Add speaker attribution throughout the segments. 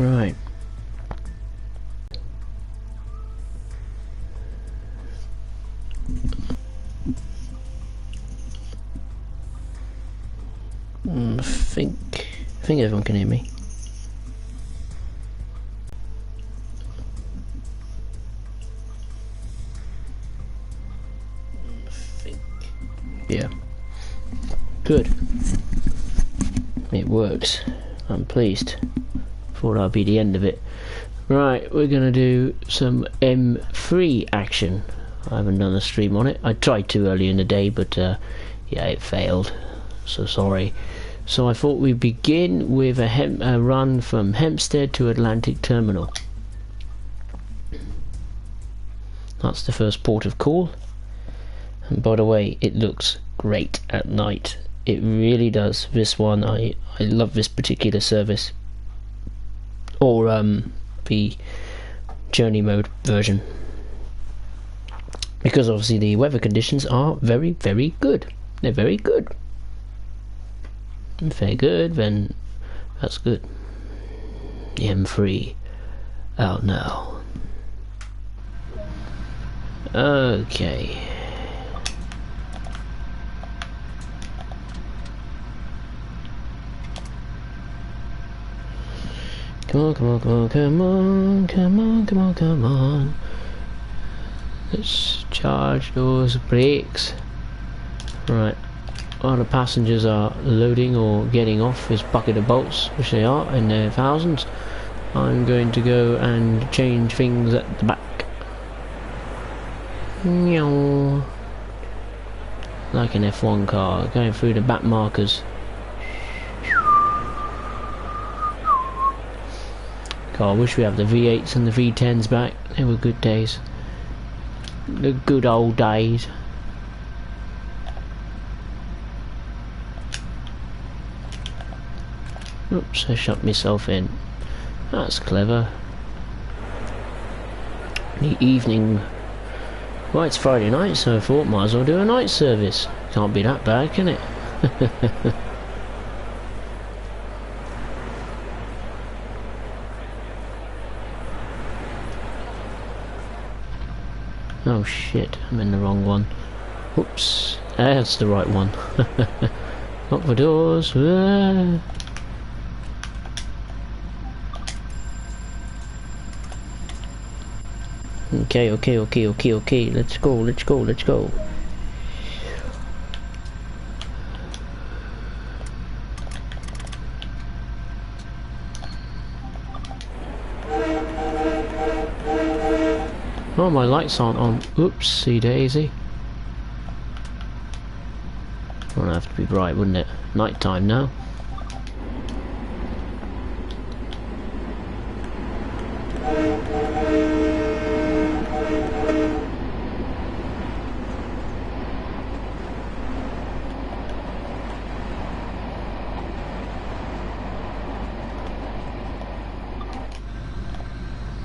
Speaker 1: Right. I think everyone can hear me. Yeah. Good. It works. I'm pleased. Thought that'd be the end of it. Right, we're gonna do some M3 action. I haven't done a stream on it. I tried to earlier in the day, but yeah, it failed. So sorry. So I thought we'd begin with a run from Hempstead to Atlantic Terminal. That's the first port of call. And by the way, it looks great at night. It really does. This one, I love this particular service. Or the journey mode version. Because obviously the weather conditions are very, very good. They're very good. If they're good, then that's good. The M3. Oh no. Okay. Come on, come on, come on, come on, come on, come on, come on. Let's charge those brakes. Right. While the passengers are loading or getting off this bucket of bolts, which they are in their thousands, I'm going to go and change things at the back. Meow. Like an F1 car, going through the back markers. God, I wish we had the V8s and the V10s back. They were good days. The good old days. Oops, I shut myself in. That's clever. The evening. Well, it's Friday night, so I thought might as well do a night service. Can't be that bad, can it? Oh shit, I'm in the wrong one. Oops, that's the right one. Lock the doors. Okay, let's go. Oh, my lights aren't on. Oopsie daisy. Well, it'd have to be bright, wouldn't it? Night time now.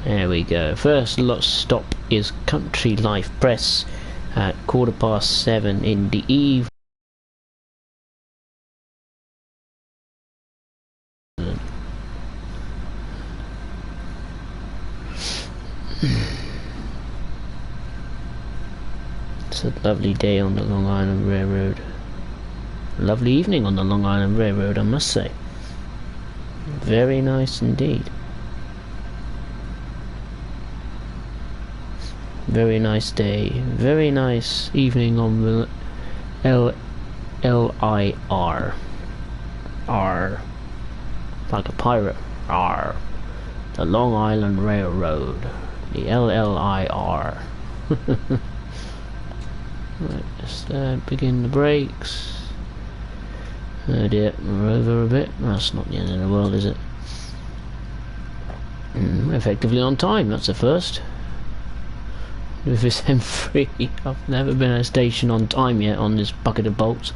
Speaker 1: There we go. First stop is Country Life Press at 7:15 in the evening. It's a lovely day on the Long Island Railroad. Lovely evening on the Long Island Railroad, I must say. Very nice indeed. Very nice day. Very nice evening on the LIR. R. Like a pirate. R. The Long Island Railroad. The LLIR. Right, let's begin the brakes. Oh dear, we're over a bit. That's not the end of the world, is it? Effectively on time, that's the first. With this M3, I've never been at a station on time yet on this bucket of bolts.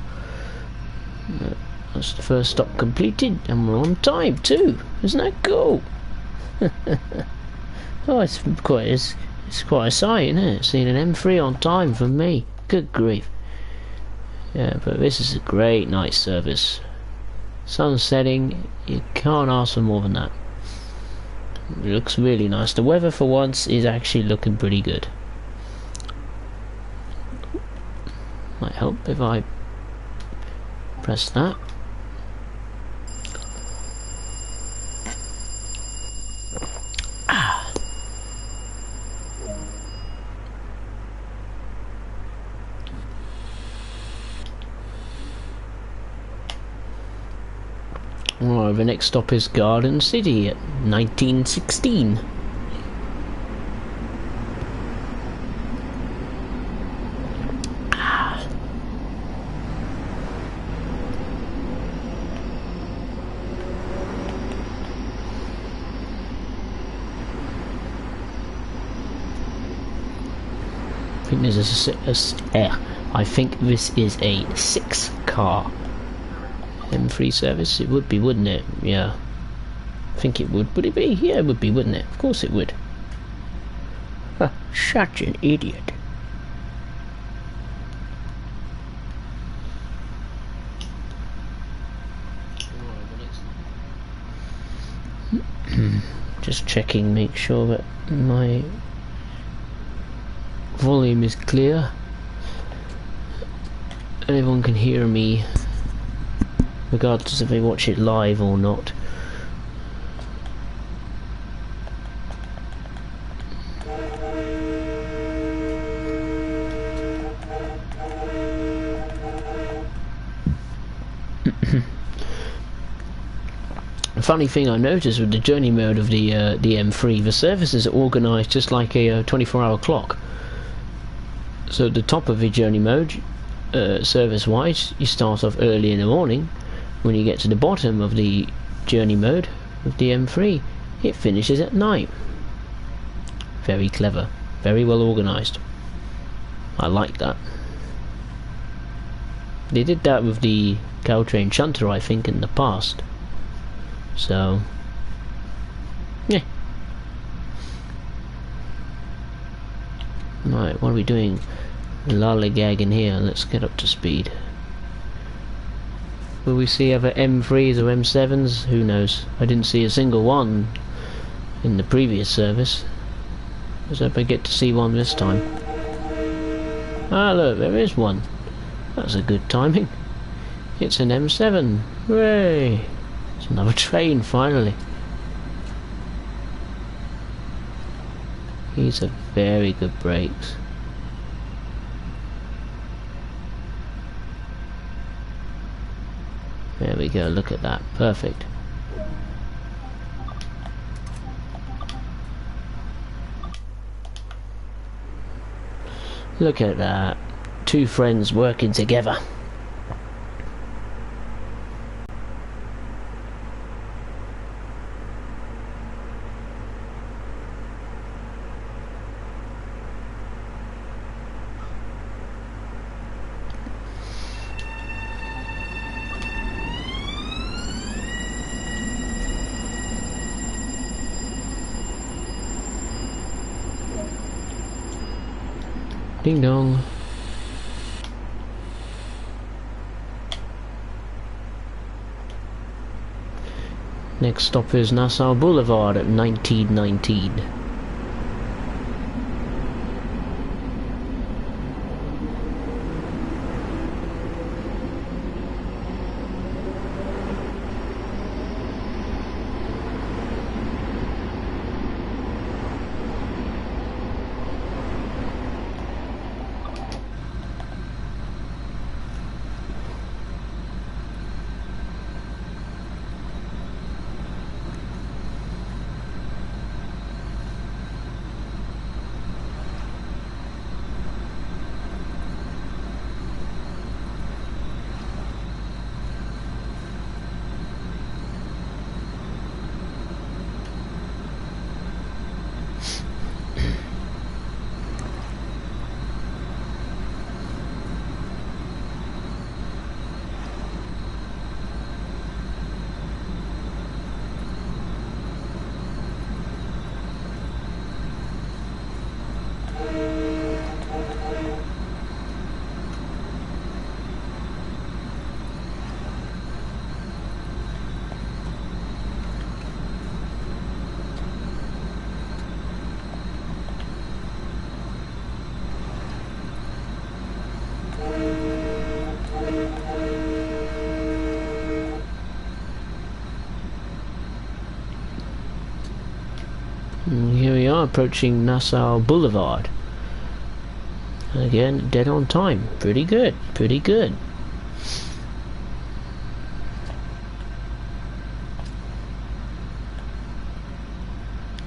Speaker 1: That's the first stop completed, and we're on time too. Isn't that cool? Oh, it's quite a sight, isn't it? Seeing an M3 on time for me. Good grief. Yeah, but this is a great night service. Sun setting, you can't ask for more than that. It looks really nice. The weather for once is actually looking pretty good. Might help if I press that. Right, the next stop is Garden City at 1916. I think this is a 6-car M3 service. It would be, wouldn't it? Yeah. I think it would. Would it be? Yeah, it would be, wouldn't it? Of course it would. Such an idiot. Just checking, make sure that my volume is clear. Everyone can hear me, regardless if they watch it live or not. A funny thing I noticed with the journey mode of the M3, the services are organised just like a 24-hour clock. So at the top of the journey mode, service-wise, you start off early in the morning. When you get to the bottom of the journey mode of the M3, it finishes at night. Very clever, very well organised. I like that. They did that with the Caltrain Shunter, I think, in the past. So, yeah. Right, what are we doing? Lollygagging here. Let's get up to speed. Will we see other M3s or M7s? Who knows? I didn't see a single one in the previous service. Let's hope I get to see one this time. Ah, look, there is one. That's a good timing. It's an M7. Hooray! It's another train, finally. These are very good brakes. There we go, look at that. Perfect. Look at that. Two friends working together. Ding dong. Next stop is Nassau Boulevard at 1919. are approaching Nassau Boulevard. Again, dead on time. Pretty good, pretty good.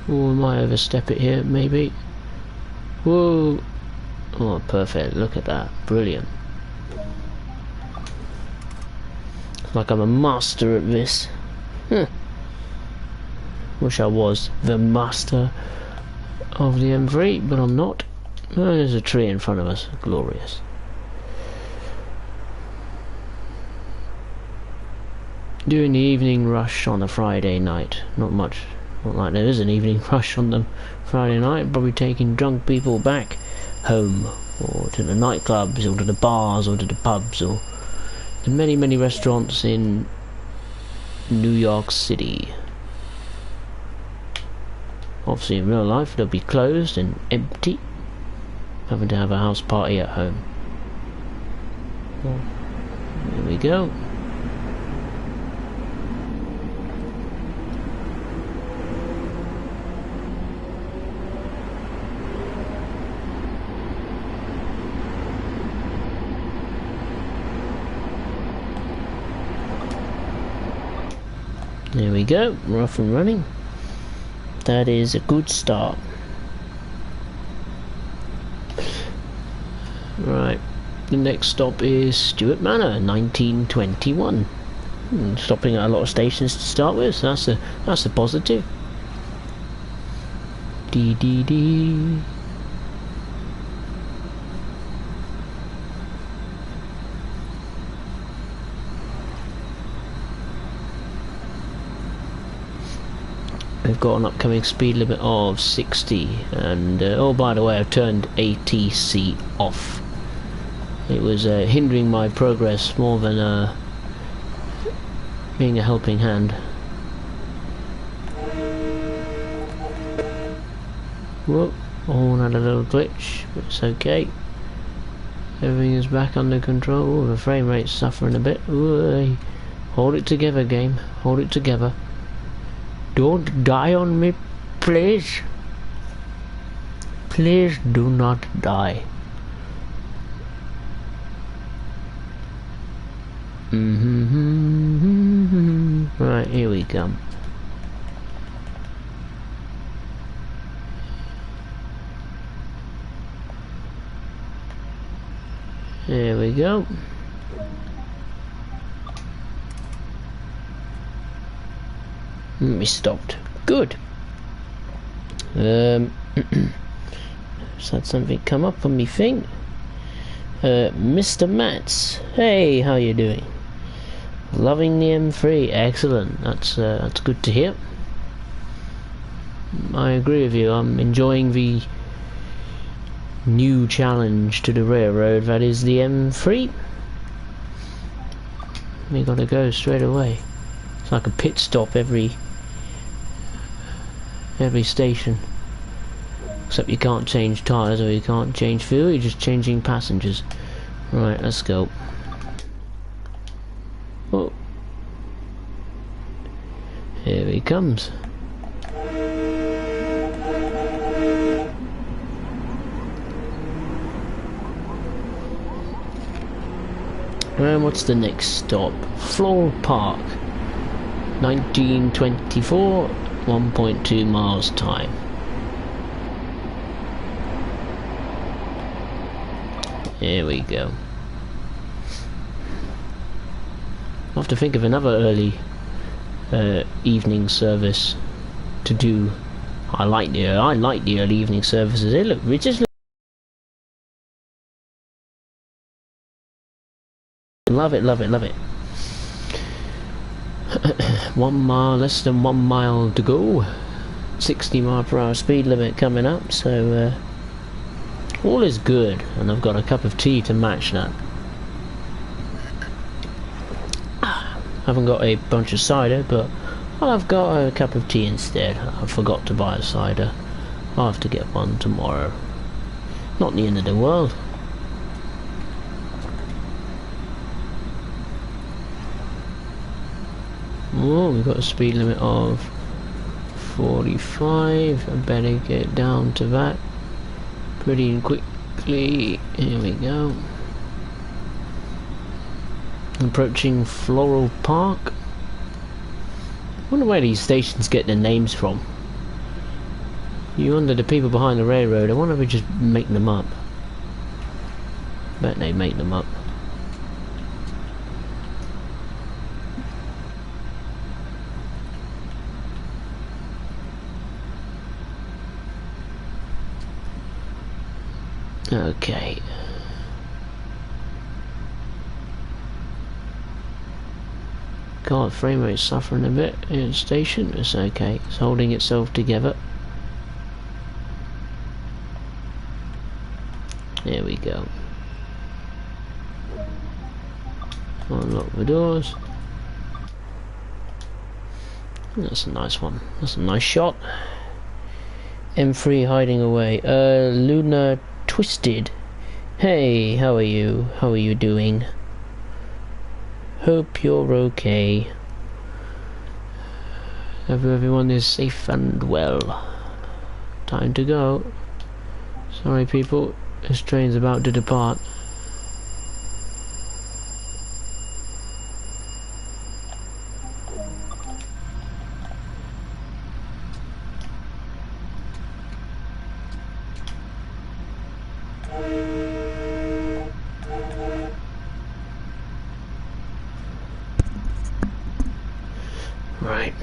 Speaker 1: Oh, I might overstep it here, maybe. Whoa! Oh, perfect. Look at that. Brilliant. It's like I'm a master at this. Wish I was the master of the M3, but I'm not. Oh, there's a tree in front of us. Glorious. Doing the evening rush on a Friday night. Not much. Not like there is an evening rush on the Friday night. Probably taking drunk people back home, or to the nightclubs, or to the bars, or to the pubs, or the many, many restaurants in New York City. Obviously in real life they'll be closed and empty, having to have a house party at home. Well, there we go. There we go, we're off and running. That is a good start. Right, the next stop is Stuart Manor, 1921. Stopping at a lot of stations to start with, so that's a positive. Dee. We've got an upcoming speed limit of 60, and oh, by the way, I've turned ATC off. It was hindering my progress more than being a helping hand. Whoop, horn had a little glitch, but it's okay. Everything is back under control. Ooh, the frame rate's suffering a bit. Ooh, hold it together, game. Hold it together. Don't die on me, please. Please do not die. Right, here we come. There we go. We stopped. Good. Just had something come up on me thing. Mr. Mats. Hey, how you doing? Loving the M3. Excellent. That's good to hear. I agree with you. I'm enjoying the new challenge to the railroad, that is the M3. We gotta go straight away. It's like a pit stop every station, except you can't change tyres or you can't change fuel, you're just changing passengers. Right, let's go. Oh, here he comes. And what's the next stop? Floral Park, 1924, 1.2 miles time. Here we go. I'll have to think of another early evening service to do. I like the early evening services. They look, we just look, love it. 1 mile, less than 1 mile to go. 60 mile per hour speed limit coming up, so all is good, and I've got a cup of tea to match that. Haven't got a bunch of cider, but I've got a cup of tea instead. I forgot to buy a cider. I'll have to get one tomorrow. Not the end of the world. Oh, we've got a speed limit of 45. I better get down to that pretty quickly. Here we go. Approaching Floral Park. I wonder where these stations get their names from. You wonder the people behind the railroad, I wonder if we just make them up. Bet they make them up. Okay. God, frame rate's suffering a bit in the station. It's okay. It's holding itself together. There we go. Unlock the doors. That's a nice one. That's a nice shot. M3 hiding away. Luna Twisted. Hey, how are you? How are you doing? Hope you're okay. Hope everyone is safe and well. Time to go. Sorry people, this train's about to depart. Right.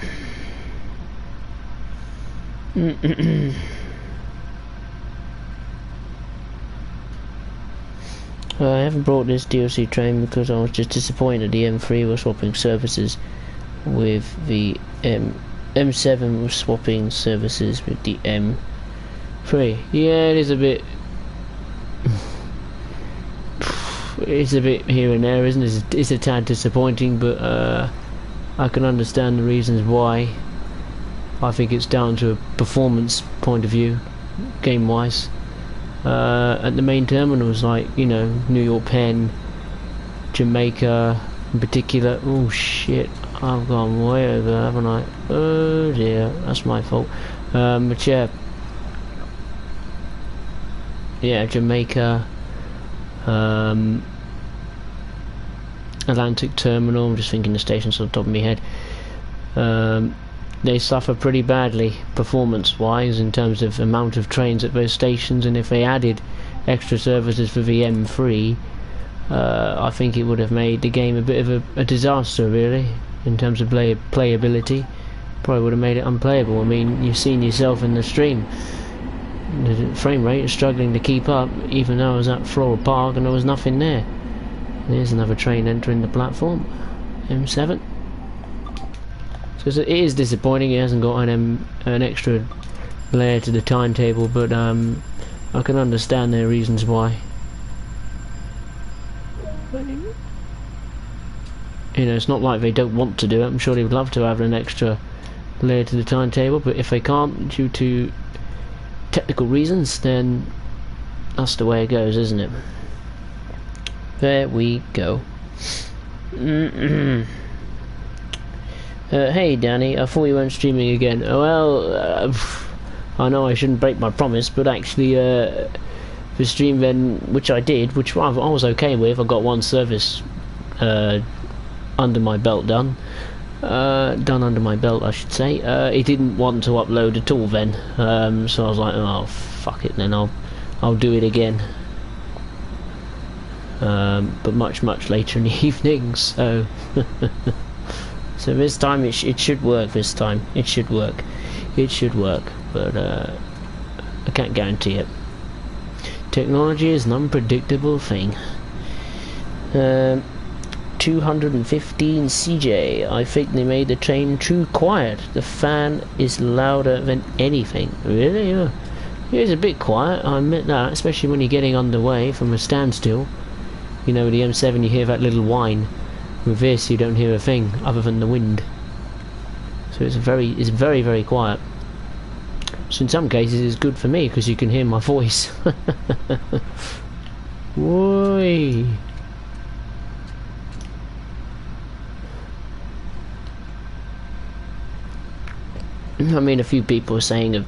Speaker 1: I haven't brought this DLC train because I was just disappointed the M3 was swapping services with the M7 was swapping services with the M3. Yeah, it is a bit it's a bit here and there, isn't it? It's a tad disappointing, but I can understand the reasons why. I think it's down to a performance point of view, game-wise. At the main terminals, like, you know, New York Penn, Jamaica in particular. Oh shit, I've gone way over, haven't I? Oh dear, that's my fault. But yeah, Jamaica, Atlantic Terminal, I'm just thinking the stations on the top of my head. They suffer pretty badly performance wise in terms of amount of trains at those stations, and if they added extra services for the M3, I think it would have made the game a bit of a disaster really in terms of playability. Probably would have made it unplayable. I mean, you've seen yourself in the stream, the frame rate is struggling to keep up even though I was at Floral Park and there was nothing there. There's another train entering the platform, M7. So it is disappointing it hasn't got an extra layer to the timetable, but I can understand their reasons why. You know, it's not like they don't want to do it. I'm sure they would love to have an extra layer to the timetable, but if they can't due to technical reasons, then that's the way it goes, isn't it? There we go. Hey Danny, I thought you weren't streaming again. Well, I know I shouldn't break my promise, but actually the stream then, which I did, which I was okay with, I got one service under my belt done under my belt I should say. It didn't want to upload at all then, so I was like, oh fuck it then, I'll do it again. But much later in the evening, so so this time it should work. This time it should work, but I can't guarantee it. Technology is an unpredictable thing. 215 CJ. I think they made the train too quiet. The fan is louder than anything. Really? Yeah. It is a bit quiet, I admit that, especially when you're getting underway from a standstill. You know, with the M7 you hear that little whine. With this you don't hear a thing other than the wind. So it's very quiet. So in some cases it's good for me because you can hear my voice. Woi. I mean, a few people are saying a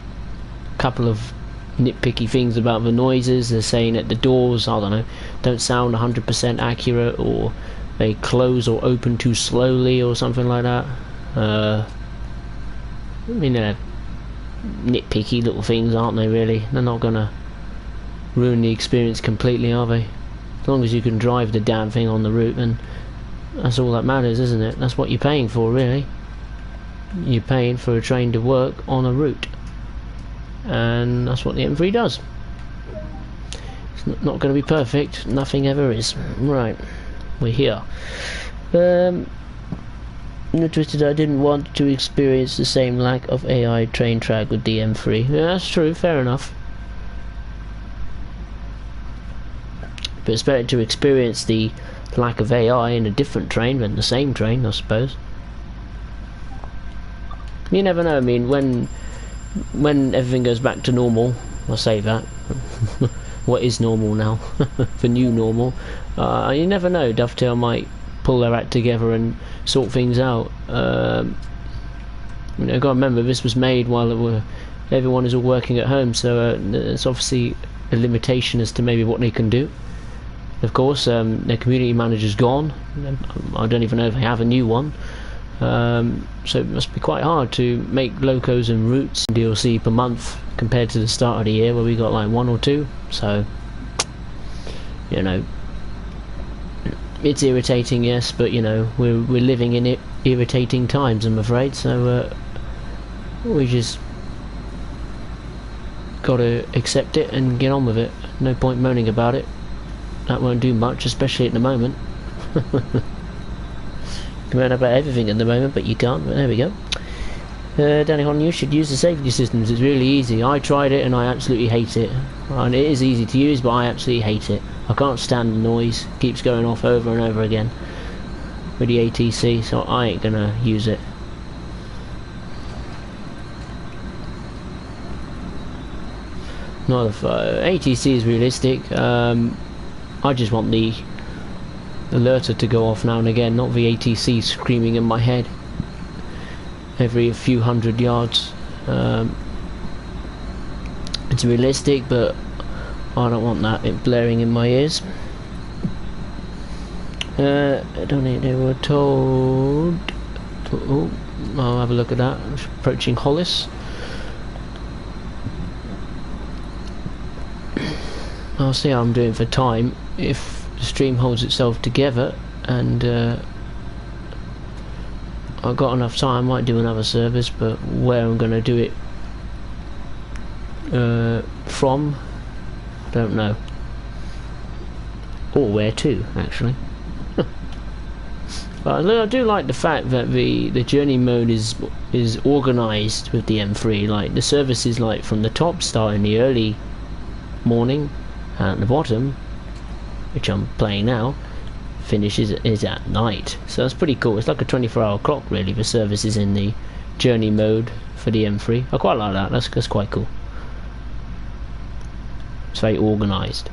Speaker 1: couple of nitpicky things about the noises. They're saying that the doors, I don't know, don't sound 100% accurate, or they close or open too slowly or something like that. I mean, they're nitpicky little things, aren't they, really? They're not gonna ruin the experience completely, are they? As long as you can drive the damn thing on the route, then that's all that matters, isn't it? That's what you're paying for, really. You're paying for a train to work on a route, and that's what the M3 does. It's not going to be perfect. Nothing ever is. Right, we're here. Twisted, I didn't want to experience the same lack of AI train track with the M3. Yeah, that's true, fair enough. But it's better to experience the lack of AI in a different train than the same train, I suppose. You never know. I mean, when everything goes back to normal, I'll say that. What is normal now? The new normal. You never know. Dovetail might pull their act together and sort things out. You know, gotta remember, this was made while everyone is all working at home, so there's obviously a limitation as to maybe what they can do. Of course, their community manager's gone. I don't even know if they have a new one. So it must be quite hard to make locos and routes and DLC per month compared to the start of the year where we got like 1 or 2. So, you know, it's irritating, yes, but you know, we're living in irritating times, I'm afraid. So we just got to accept it and get on with it. No point moaning about it. That won't do much, especially at the moment. You can moan about everything at the moment, but you can't. But there we go. Danny Hon, you should use the safety systems. It's really easy. I tried it and I absolutely hate it. And it is easy to use, but I absolutely hate it. I can't stand the noise. It keeps going off over and over again with the ATC, so I ain't gonna use it. Not if ATC is realistic. I just want the alerter to go off now and again, not the ATC screaming in my head every few hundred yards. It's realistic, but I don't want that blaring in my ears. I don't think they were told. Oh, I'll have a look at that. Approaching Hollis. I'll see how I'm doing for time. If the stream holds itself together and I've got enough time, I might do another service, but where I'm going to do it from, don't know. Or where to, actually. But I do like the fact that the journey mode is organised with the M3. Like the services, like from the top start in the early morning, and at the bottom, which I'm playing now, finishes is at night. So that's pretty cool. It's like a 24-hour clock, really. The services in the journey mode for the M3. I quite like that. That's quite cool. It's very organised.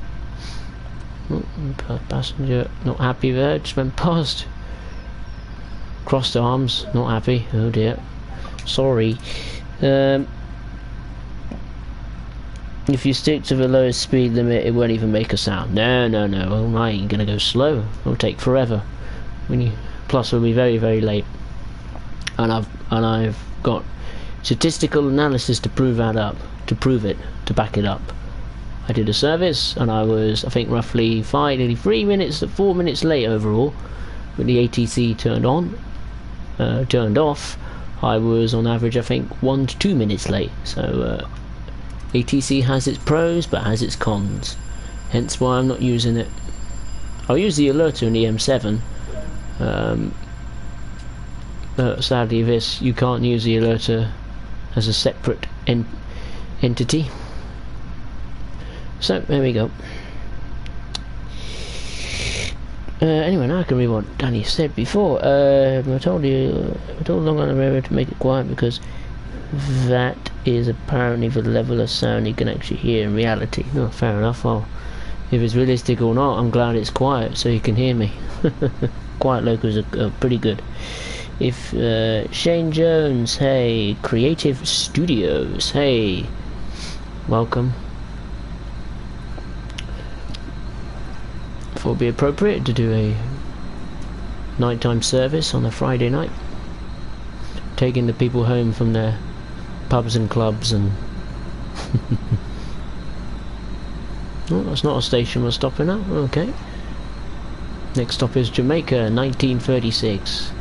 Speaker 1: Oh, passenger not happy there. Just went past. Crossed arms. Not happy. Oh dear. Sorry. If you stick to the lowest speed limit, it won't even make a sound. No. Well, I ain't gonna go slow. It'll take forever. Plus, we'll be very, very late. And I've got statistical analysis to prove that up, to back it up. I did a service, and I was, I think, roughly 4 minutes late overall. With the ATC turned off, I was on average, I think, 1 to 2 minutes late. So. ATC has its pros but has its cons, hence why I'm not using it. I'll use the alerter in the M7, but sadly you can't use the alerter as a separate entity. So there we go. Anyway, now I can read what Danny said before. I told Long on the Railroad to make it quiet because that is apparently the level of sound you can actually hear in reality. Oh, fair enough. Well, if it's realistic or not, I'm glad it's quiet so you can hear me. Quiet locals are pretty good. If Shane Jones, hey, Creative Studios, hey, welcome. Thought it'd be appropriate to do a nighttime service on a Friday night, taking the people home from their pubs and clubs and oh, that's not a station we're stopping at. Okay, next stop is Jamaica, 1936.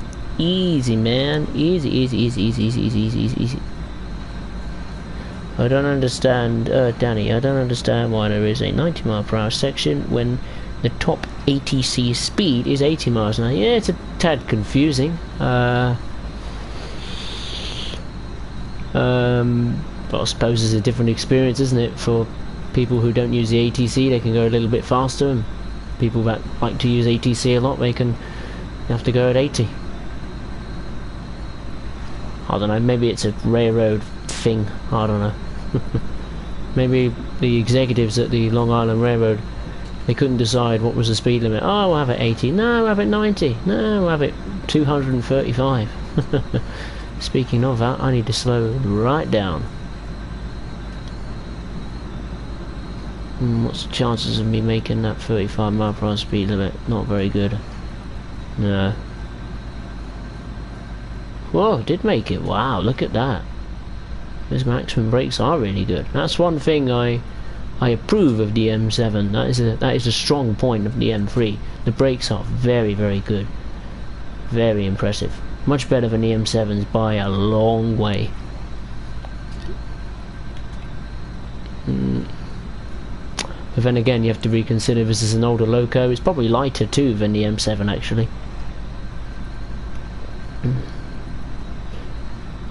Speaker 1: Easy, man, easy, easy, easy, easy, easy, easy, easy, easy, easy. I don't understand, Danny, I don't understand why there is a 90 mph section when the top ATC speed is 80 miles an hour. Yeah, it's a tad confusing. But I suppose it's a different experience, isn't it? For people who don't use the ATC, they can go a little bit faster, and people that like to use ATC a lot, they have to go at 80. I don't know, maybe it's a railroad thing, I don't know. Maybe the executives at the Long Island Railroad, they couldn't decide what was the speed limit. Oh, we'll have it 80. No, we'll have it 90. No, we'll have it 235. Speaking of that, I need to slow right down. What's the chances of me making that 35 mph speed limit? Not very good. No. Whoa, did make it. Wow, look at that. Those maximum brakes are really good. That's one thing I approve of the M7. That is a strong point of the M3. The brakes are very, very good. Very impressive. Much better than the M7s by a long way. But then again, you have to reconsider this is an older loco. It's probably lighter too than the M7 actually.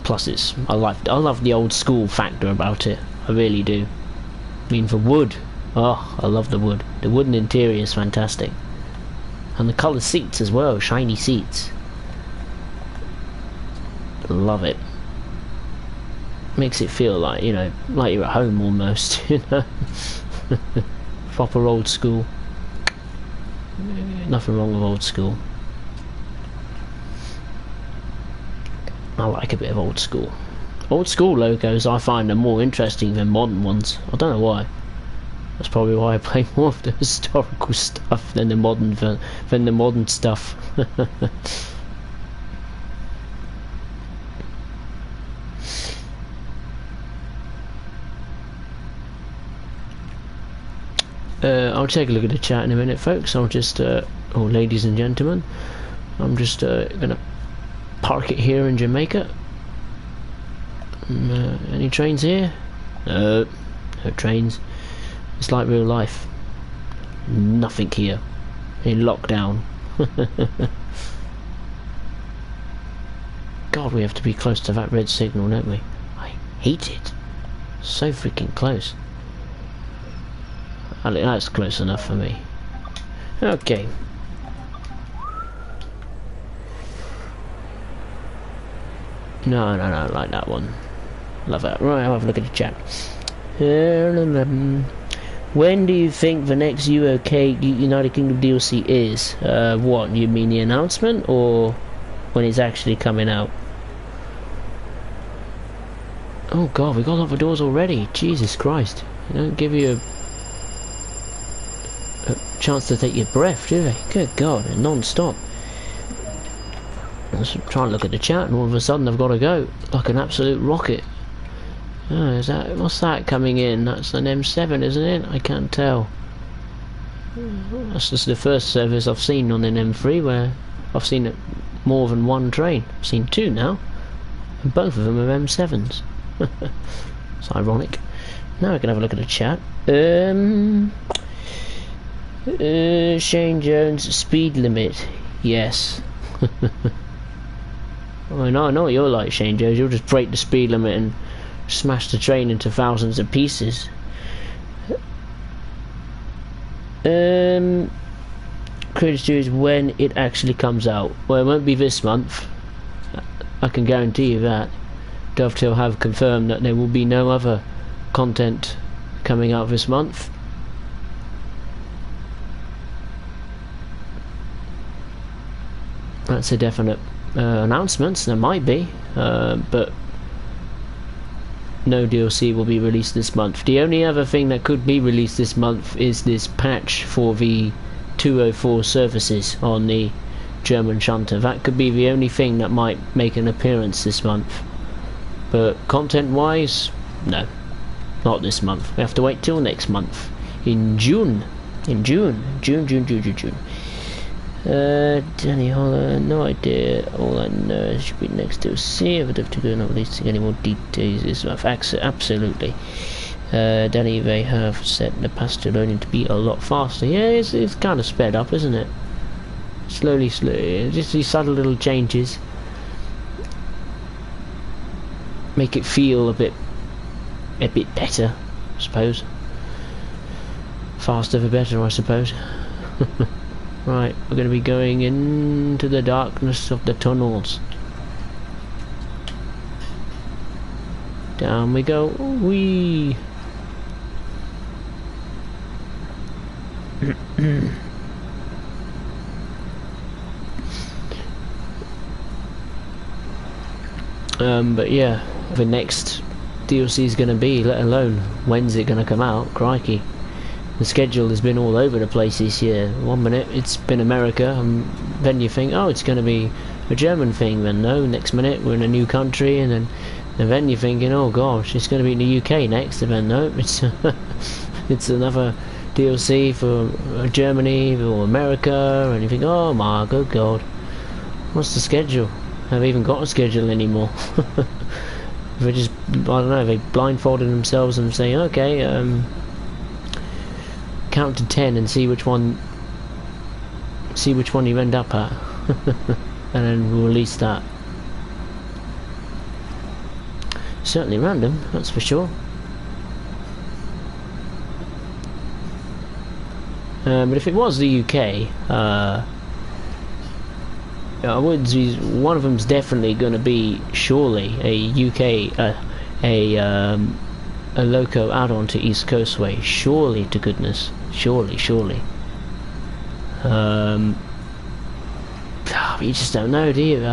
Speaker 1: Plus I love the old school factor about it. I really do. I mean, the wood. Oh, I love the wood. The wooden interior is fantastic. And the coloured seats as well, shiny seats. Love it. Makes it feel like, you know, like you're at home almost, you know. Proper old school. Nothing wrong with old school. I like a bit of old school. Old school logos I find are more interesting than modern ones. I don't know why. That's probably why I play more of the historical stuff than the modern stuff. I'll take a look at the chat in a minute, folks. I'll just, or ladies and gentlemen, I'm just gonna park it here in Jamaica. Any trains here? No trains. It's like real life. Nothing here. In lockdown. God, we have to be close to that red signal, don't we? I hate it. So freaking close. That's close enough for me. Okay. No, I like that one. Love that. Right, I'll have a look at the chat. When do you think the next UK United Kingdom DLC is? What, you mean the announcement, or when it's actually coming out? Oh god, we got off the doors already. Jesus Christ. They don't give you a chance to take your breath, do they? Good god, they're non-stop. I was trying to look at the chat and all of a sudden I've got to go like an absolute rocket. Oh, what's that coming in? That's an M7, isn't it? I can't tell. That's just the first service I've seen on an M3 where I've seen more than one train. I've seen two now, and both of them are M7s. It's ironic. Now I can have a look at the chat. Shane Jones, speed limit. Yes. I know what you're like, Shane Jones. You'll just break the speed limit and smash the train into thousands of pieces. Creative Studios, when it actually comes out. Well, it won't be this month. I can guarantee you that. Dovetail have confirmed that there will be no other content coming out this month. That's a definite. announcements. There might be, but no DLC will be released this month. The only other thing that could be released this month is this patch for the 204 surfaces on the German shunter. That could be the only thing that might make an appearance this month. But content wise, no, not this month. We have to wait till next month, in June. June. Danny Holler, no idea. All I know is it should be next to see if it to go not releasing any more details this month. Absolutely. Danny, they have set the passenger loading to be a lot faster. Yeah, it's kind of sped up, isn't it? Slowly, just these subtle little changes make it feel a bit better, I suppose. Faster the better, I suppose. Right, we're going to be going into the darkness of the tunnels. Down we go. Whee! But yeah, the next DLC is going to be, let alone when's it going to come out, crikey. The schedule has been all over the place this year. 1 minute it's been America, and then you think, oh, it's going to be a German thing, then no, next minute we're in a new country, and then you're thinking, oh gosh, it's going to be in the UK next, and then no, it's it's another DLC for Germany or America, and you think, oh my good god, what's the schedule? I haven't even got a schedule anymore. They just, I don't know, they blindfolded themselves and say, okay, count to 10 and see which one you end up at. And then we'll release that. Certainly random, that's for sure. But if it was the UK, one of them's definitely going to be surely a UK, a loco add-on to East Coastway. Surely to goodness, surely. You just don't know, do you?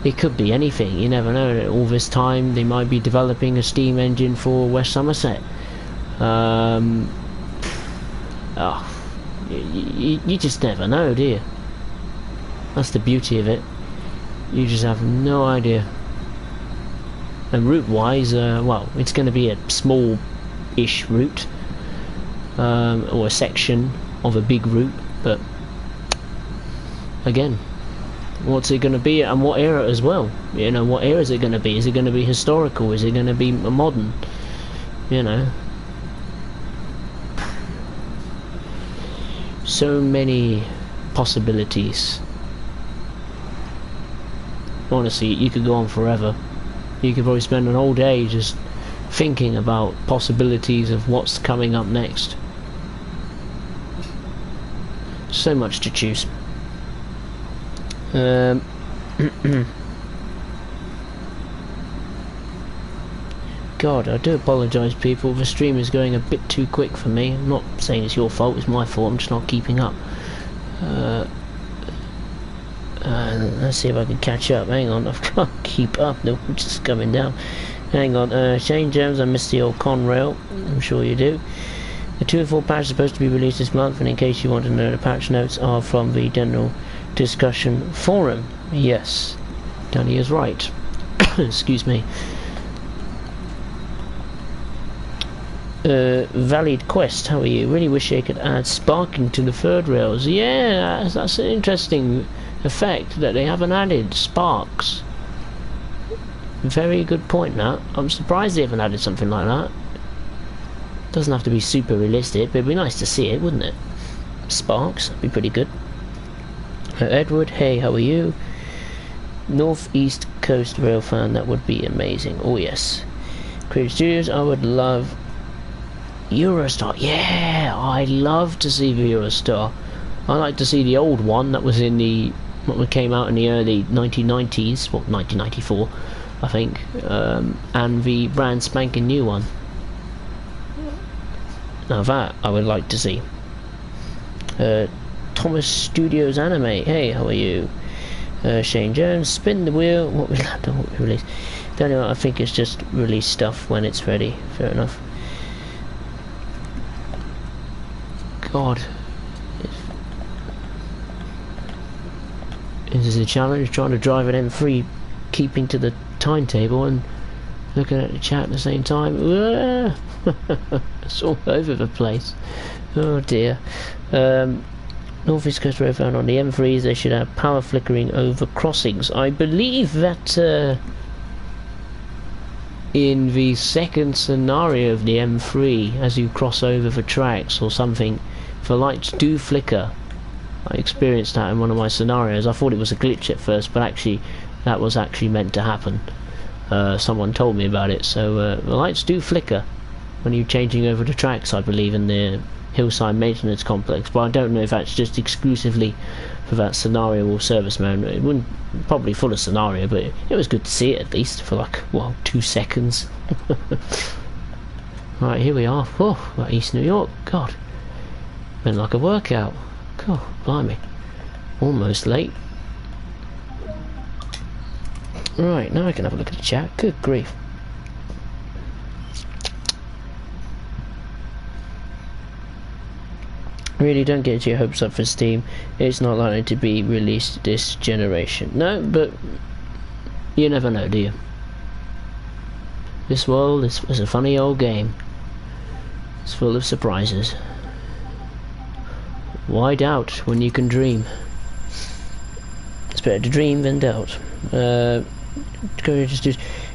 Speaker 1: It could be anything. You never know. All this time they might be developing a steam engine for West Somerset. You just never know, do you? That's the beauty of it. You just have no idea. And route-wise, well, it's going to be a small-ish route, or a section of a big route. But again, what's it going to be, and what era as well? You know, what era is it going to be? Is it going to be historical? Is it going to be modern? You know, so many possibilities. Honestly, you could go on forever. You could probably spend an whole day just thinking about possibilities of what's coming up next. So much to choose. God, I do apologise, people. The stream is going a bit too quick for me. I'm not saying it's your fault, it's my fault. I'm just not keeping up. Let's see if I can catch up. Hang on, I can't keep up. Nope, I'm just coming down. Hang on, Shane Jones, I missed the old Conrail. I'm sure you do. The 2 and 4 patch is supposed to be released this month, and in case you want to know, the patch notes are from the general discussion forum. Yes, Danny is right. Excuse me. Valid Quest, how are you? Really wish they could add sparking to the third rails. Yeah, that's an interesting effect that they haven't added sparks. Very good point, that. I'm surprised they haven't added something like that. Doesn't have to be super realistic, but it'd be nice to see it, wouldn't it? Sparks, that'd be pretty good. Edward, hey, how are you? Northeast Coast Rail fan, that would be amazing. Oh yes. Creative Studios, I would love Eurostar. Yeah, I'd love to see the Eurostar. I like to see the old one that was in the what came out in the early 1990s, well, 1994, I think, and the brand spanking new one. Now that I would like to see. Thomas Studios Anime, hey, how are you? Shane Jones, spin the wheel. What we landed, what we released. Don't know. I think it's just release stuff when it's ready. Fair enough. God, this is a challenge. Trying to drive an M3, keeping to the timetable and looking at the chat at the same time. It's all over the place. Oh dear. North East Coast Road found on the M3s, they should have power flickering over crossings. I believe that in the second scenario of the M3, as you cross over the tracks or something, the lights do flicker. I experienced that in one of my scenarios. I thought it was a glitch at first, but actually that was actually meant to happen. Someone told me about it. So the lights do flicker when you're changing over the tracks, I believe, in the Hillside Maintenance Complex, but I don't know if that's just exclusively for that scenario or service mode. It wouldn't, probably full of scenario, but it was good to see it at least for like, well, 2 seconds. Right, here we are. Oh, like East New York. God, been like a workout. God, blimey, almost late. Right, now I can have a look at the chat. Good grief. Really, don't get your hopes up for Steam. It's not likely to be released this generation. No, but you never know, do you? This world is a funny old game. It's full of surprises. Why doubt when you can dream? It's better to dream than doubt. Do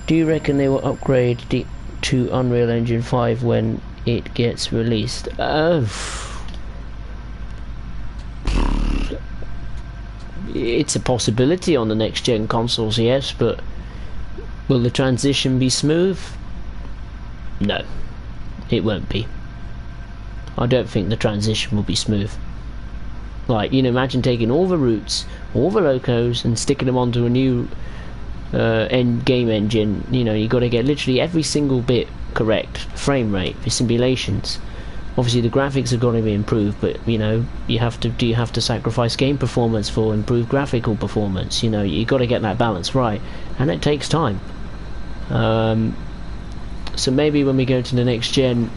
Speaker 1: you reckon they will upgrade to Unreal Engine 5 when it gets released? It's a possibility on the next gen consoles, yes, but will the transition be smooth? No, it won't be. I don't think the transition will be smooth. Like, you know, imagine taking all the routes, all the locos, and sticking them onto a new game engine. You know, you got to get literally every single bit correct. Frame rate, the simulations. Obviously the graphics have got to be improved, but you know, do you have to sacrifice game performance for improved graphical performance? You know, you got to get that balance right, and it takes time. So maybe when we go to the next gen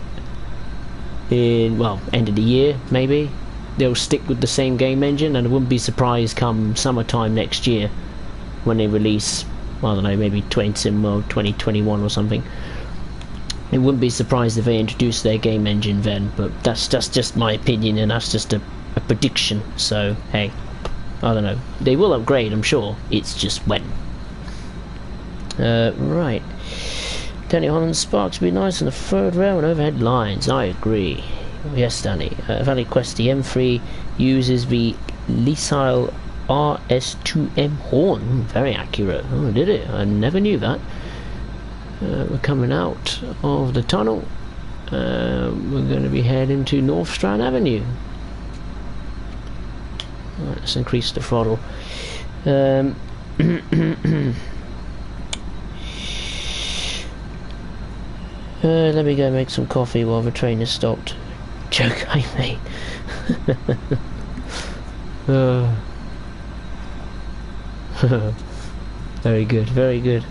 Speaker 1: in, well, end of the year, maybe they'll stick with the same game engine, and I wouldn't be surprised come summertime next year when they release, I don't know, maybe SimWorld 2021 or something. I wouldn't be surprised if they introduce their game engine then, but that's just my opinion, and that's just a prediction. So hey, I don't know. They will upgrade, I'm sure. It's just when. Right. Danny Holland, sparks would be nice on the third rail and overhead lines. I agree. Yes, Danny. Valley Quest, the M3 uses the Lisile RS2M horn. Very accurate. Oh, did it? I never knew that. We're coming out of the tunnel. We're going to be heading to North Strand Avenue. Right, let's increase the throttle. Let me go make some coffee while the train is stopped. Joke, I mate. Very good, very good.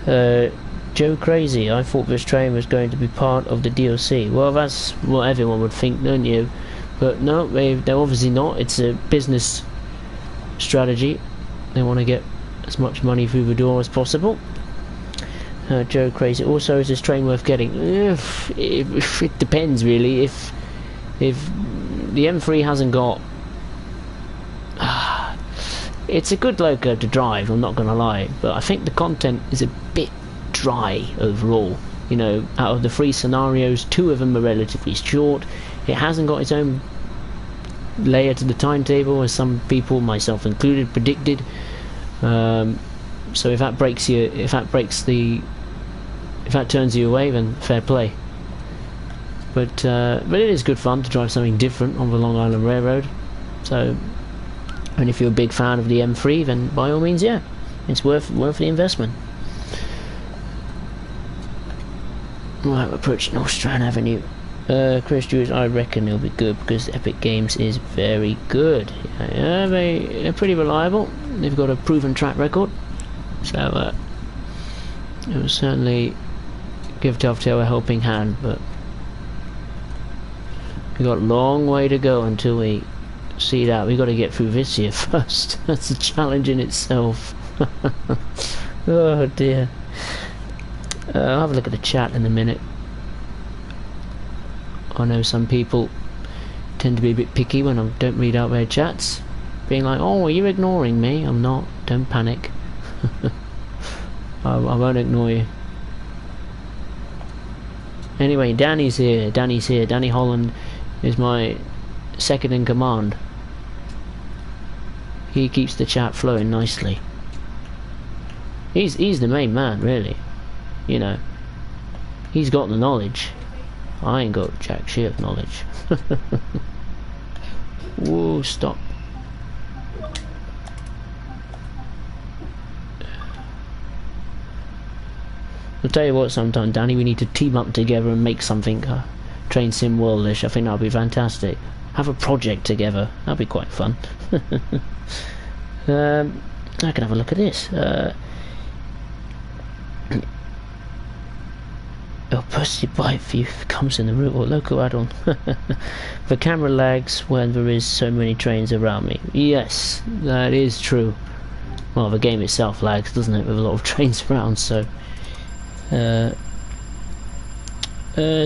Speaker 1: Joe Crazy, I thought this train was going to be part of the DLC. Well, that's what everyone would think, don't you? But no, they're obviously not. It's a business strategy. They want to get as much money through the door as possible. Joe Crazy, also, is this train worth getting? It depends, really. If the M3 hasn't got... It's a good loco to drive, I'm not going to lie, but I think the content is a bit dry overall. You know, out of the 3 scenarios, 2 of them are relatively short. It hasn't got its own layer to the timetable, as some people, myself included, predicted. So if that breaks you, if that turns you away, then fair play. But it is good fun to drive something different on the Long Island Railroad. So. And if you're a big fan of the M3, then by all means, yeah, it's worth the investment. Right, we're approaching North Strand Avenue. Chris Drews, I reckon it'll be good because Epic Games is very good. Yeah, they're pretty reliable. They've got a proven track record, so it will certainly give Dovetail a helping hand. But we've got a long way to go until we see that. We've got to get through this year first. That's a challenge in itself. Oh dear. I'll have a look at the chat in a minute. I know some people tend to be a bit picky when I don't read out their chats, being like, oh, are you ignoring me? I'm not, don't panic. I won't ignore you. Anyway, Danny's here, Danny Holland is my second in command. He keeps the chat flowing nicely. He's the main man, really. You know, he's got the knowledge. I ain't got jack shit of knowledge. Whoa, stop. I'll tell you what, sometime, Danny, we need to team up together and make something Train Sim Worldish. I think that'll be fantastic. Have a project together. That'll be quite fun. I can have a look at this. Oh, Pussy Bite View comes in the route or local add-on. The camera lags when there is so many trains around me. Yes, that is true. Well, the game itself lags, doesn't it, with a lot of trains around, so...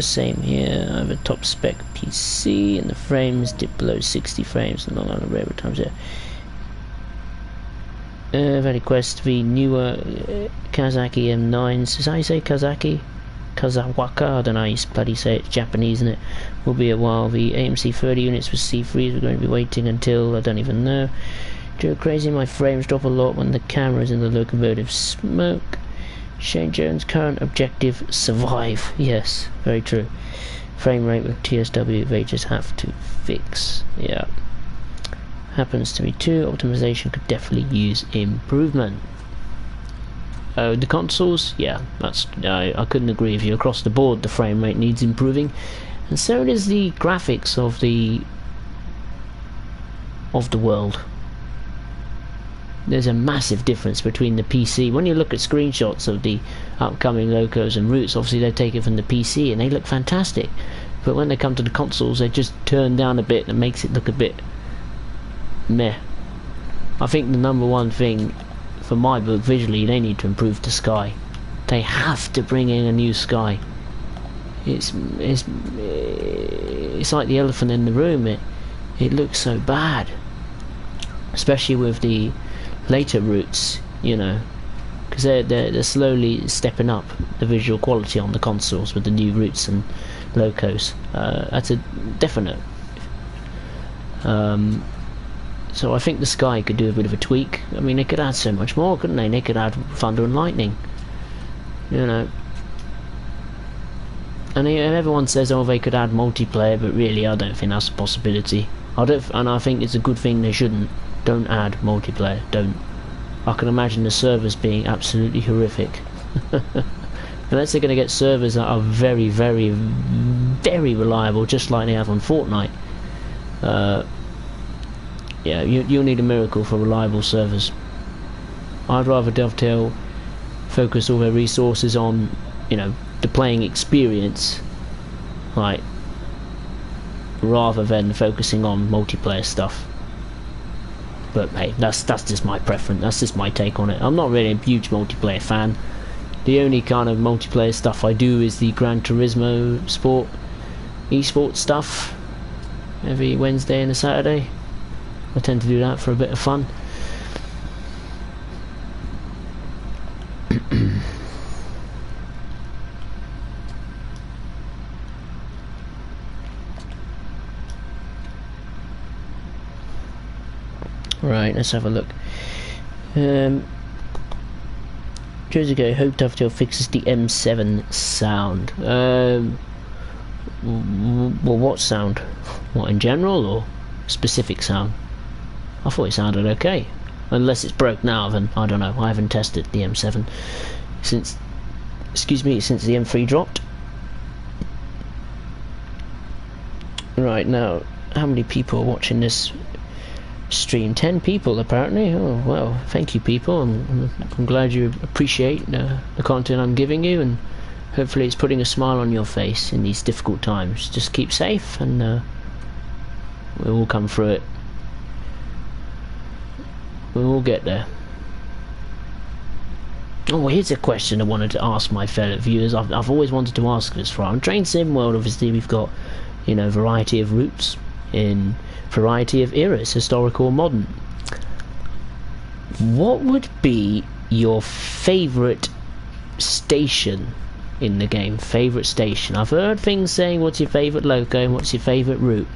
Speaker 1: same here. I have a top spec PC and the frames dip below 60 frames and not on a rare times here. Very quest the newer Kazaki M9s. Is that how you say Kazaki? Kazawaka, I don't know how you bloody say it, it's Japanese, isn't it? Will be a while. The AMC 30 units with C3s we're going to be waiting until, I don't even know. Joe Crazy, my frames drop a lot when the camera's in the locomotive smoke. Shane Jones, current objective, survive. Yes, very true. Frame rate with TSW, they just have to fix. Yeah. Happens to me too. Optimization could definitely use improvement. The consoles, yeah, that's I couldn't agree with you. Across the board, the frame rate needs improving, and so does the graphics of the world. There's a massive difference between the PC. When you look at screenshots of the upcoming locos and routes, obviously they're taken from the PC and they look fantastic. But when they come to the consoles, they just turn down a bit and makes it look a bit meh. I think the number one thing for my book, visually, they need to improve the sky. They have to bring in a new sky. It's like the elephant in the room. It looks so bad, especially with the later routes, you know, because they're slowly stepping up the visual quality on the consoles with the new routes and locos. That's a definite. So I think the Sky could do a bit of a tweak. I mean, they could add so much more, couldn't they? They could add Thunder and Lightning, you know. And everyone says, oh, they could add multiplayer, but really, I don't think that's a possibility. And I think it's a good thing they shouldn't. Don't add multiplayer. Don't. I can imagine the servers being absolutely horrific. Unless they're going to get servers that are very, very, very reliable, just like they have on Fortnite. Yeah, you'll need a miracle for reliable servers. I'd rather Dovetail focus all their resources on, you know, the playing experience, like, rather than focusing on multiplayer stuff. But hey, that's just my preference. That's just my take on it. I'm not really a huge multiplayer fan. The only kind of multiplayer stuff I do is the Gran Turismo esports stuff every Wednesday and a Saturday. I tend to do that for a bit of fun. Right, let's have a look. Years ago, hope Dovetail fixes the M7 sound. Well, what sound? What, in general or specific sound? I thought it sounded okay. Unless it's broke now, then I don't know. I haven't tested the M7 since, excuse me, since the M3 dropped. Right, now, how many people are watching this stream? 10 people, apparently. Oh, well, thank you, people. I'm glad you appreciate the content I'm giving you, and hopefully it's putting a smile on your face in these difficult times. Just keep safe, and we'll all come through it. We'll all get there. Oh, well, here's a question I wanted to ask my fellow viewers. I've always wanted to ask this from Train Sim World. Obviously, we've got, you know, variety of routes in variety of eras, historical or modern. What would be your favourite station in the game? Favourite station? I've heard things saying, what's your favourite loco and what's your favourite route?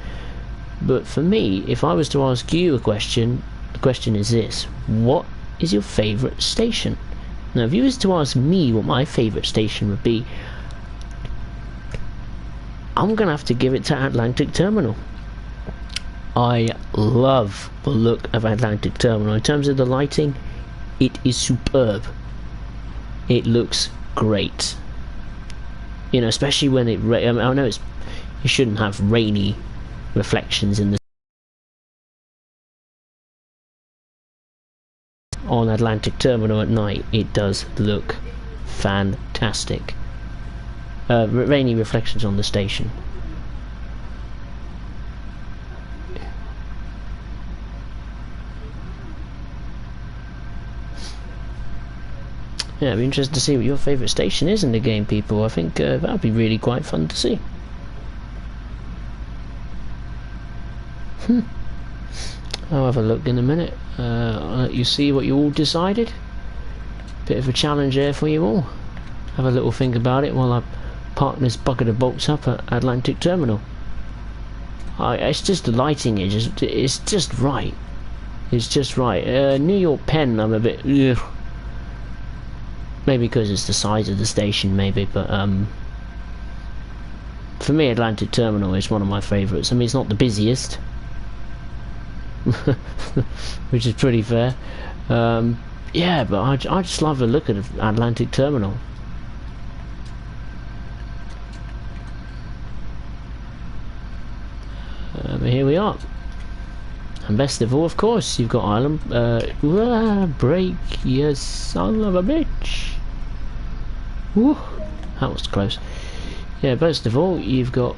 Speaker 1: But for me, if I was to ask you a question, the question is this: what is your favourite station? Now, if you was to ask me what my favourite station would be, I'm gonna have to give it to Atlantic Terminal. I love the look of Atlantic Terminal. In terms of the lighting, it is superb. It looks great. You know, especially when it I know you shouldn't have rainy reflections in the on Atlantic Terminal at night. It does look fantastic. Rainy reflections on the station. Yeah, I'd be interested to see what your favourite station is in the game, people. I think that would be really quite fun to see. I'll have a look in a minute. I'll let you see what you all decided. Bit of a challenge there for you all. Have a little think about it while I park this bucket of bolts up at Atlantic Terminal. It's just the lighting it's just right. It's just right. New York Penn, I'm a bit... Ugh. Maybe because it's the size of the station, maybe, but for me, Atlantic Terminal is one of my favourites. I mean, it's not the busiest, which is pretty fair. Yeah, but I just love the look of Atlantic Terminal. But here we are. And best of all, of course, you've got Island... break, you son of a bitch. Woo, that was close. Yeah, best of all, you've got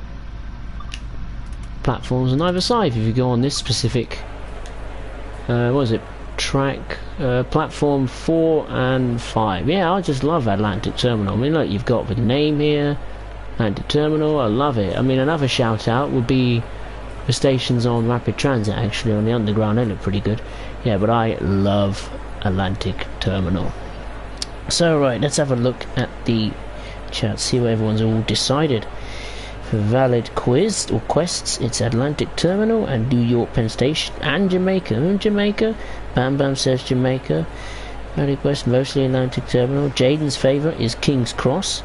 Speaker 1: platforms on either side. If you go on this specific... what is it? Track... platform 4 and 5. Yeah, I just love Atlantic Terminal. I mean, look, you've got the name here. Atlantic Terminal, I love it. I mean, another shout out would be... the stations on Rapid Transit, actually, on the Underground. They look pretty good. Yeah, but I love Atlantic Terminal. So, right, let's have a look at the chat, see what everyone's all decided. For valid quiz or quests, it's Atlantic Terminal and New York Penn Station and Jamaica. Jamaica. Bam Bam says Jamaica. Valid quest, mostly Atlantic Terminal. Jaden's favourite is King's Cross.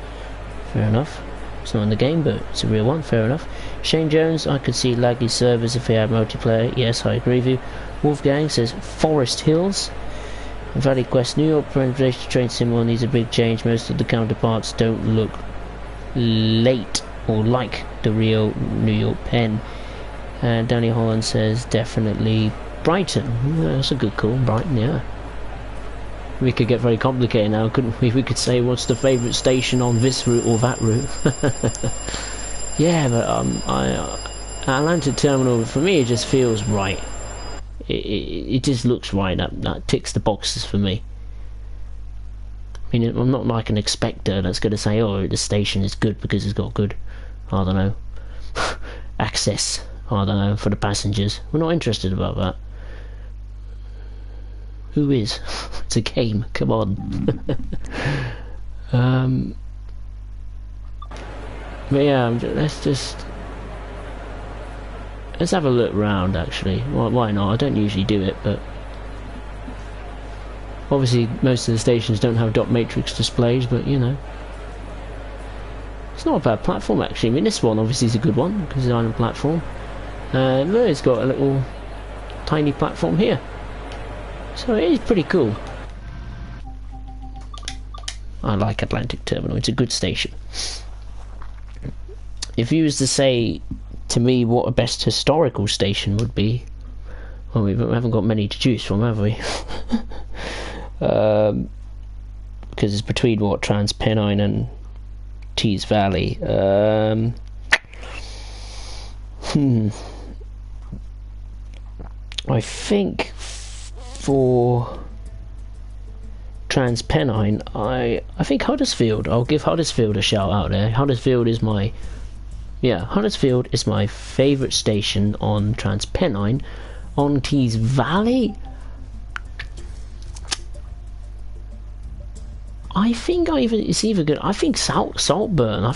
Speaker 1: Fair enough. It's not in the game, but it's a real one. Fair enough. Shane Jones, I could see laggy servers if we had multiplayer. Yes, I agree with you. Wolfgang says Forest Hills. Valley Quest, New York presentation train symbol needs a big change. Most of the counterparts don't look late or like the real New York Penn. And Danny Holland says definitely Brighton. That's a good call, Brighton. Yeah. We could get very complicated now, couldn't we? We could say what's the favourite station on this route or that route. Yeah, but Atlantic Terminal, for me, it just feels right. It just looks right. That ticks the boxes for me. I mean, I'm not like an expector that's going to say, oh, the station is good because it's got good, I don't know, access, I don't know, for the passengers. We're not interested about that. Who is? It's a game, come on. But yeah, let's have a look round, actually. Why not? I don't usually do it, but obviously most of the stations don't have dot matrix displays, but you know, it's not a bad platform, actually. I mean, this one obviously is a good one because it's on a platform, and it's got a little tiny platform here, so it is pretty cool. I like Atlantic Terminal. It's a good station. If you was to say to me what a best historical station would be. Well, we haven't got many to choose from, have we? Because it's between what, Transpennine and Tees Valley. I think for Transpennine, I think Huddersfield. I'll give Huddersfield a shout out there. Huddersfield is my favourite station on Transpennine. On Tees Valley, I think it's either good. I think Saltburn. I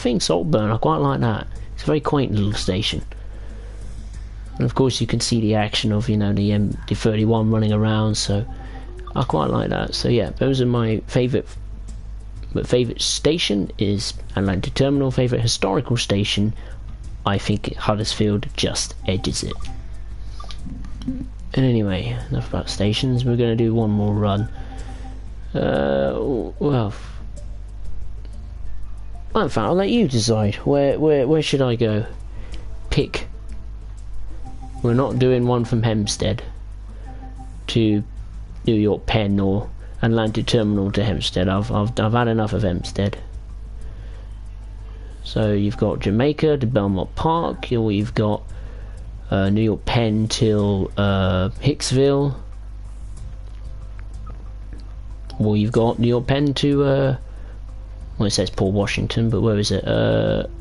Speaker 1: quite like that. It's a very quaint little station. And of course, you can see the action of the M31 running around. So I quite like that. So yeah, those are my favourite. My favourite station is Atlanta Terminal. Favourite historical station, I think Huddersfield just edges it. And anyway, enough about stations. We're going to do one more run. Well, in fact, I'll let you decide. Where should I go? Pick. We're not doing one from Hempstead to New York Penn or Atlanta Terminal to Hempstead. I've had enough of Hempstead. So you've got Jamaica to Belmont Park, or you've got New York Penn till Hicksville, or you've got New York Penn to well, it says Port Washington, but where is it?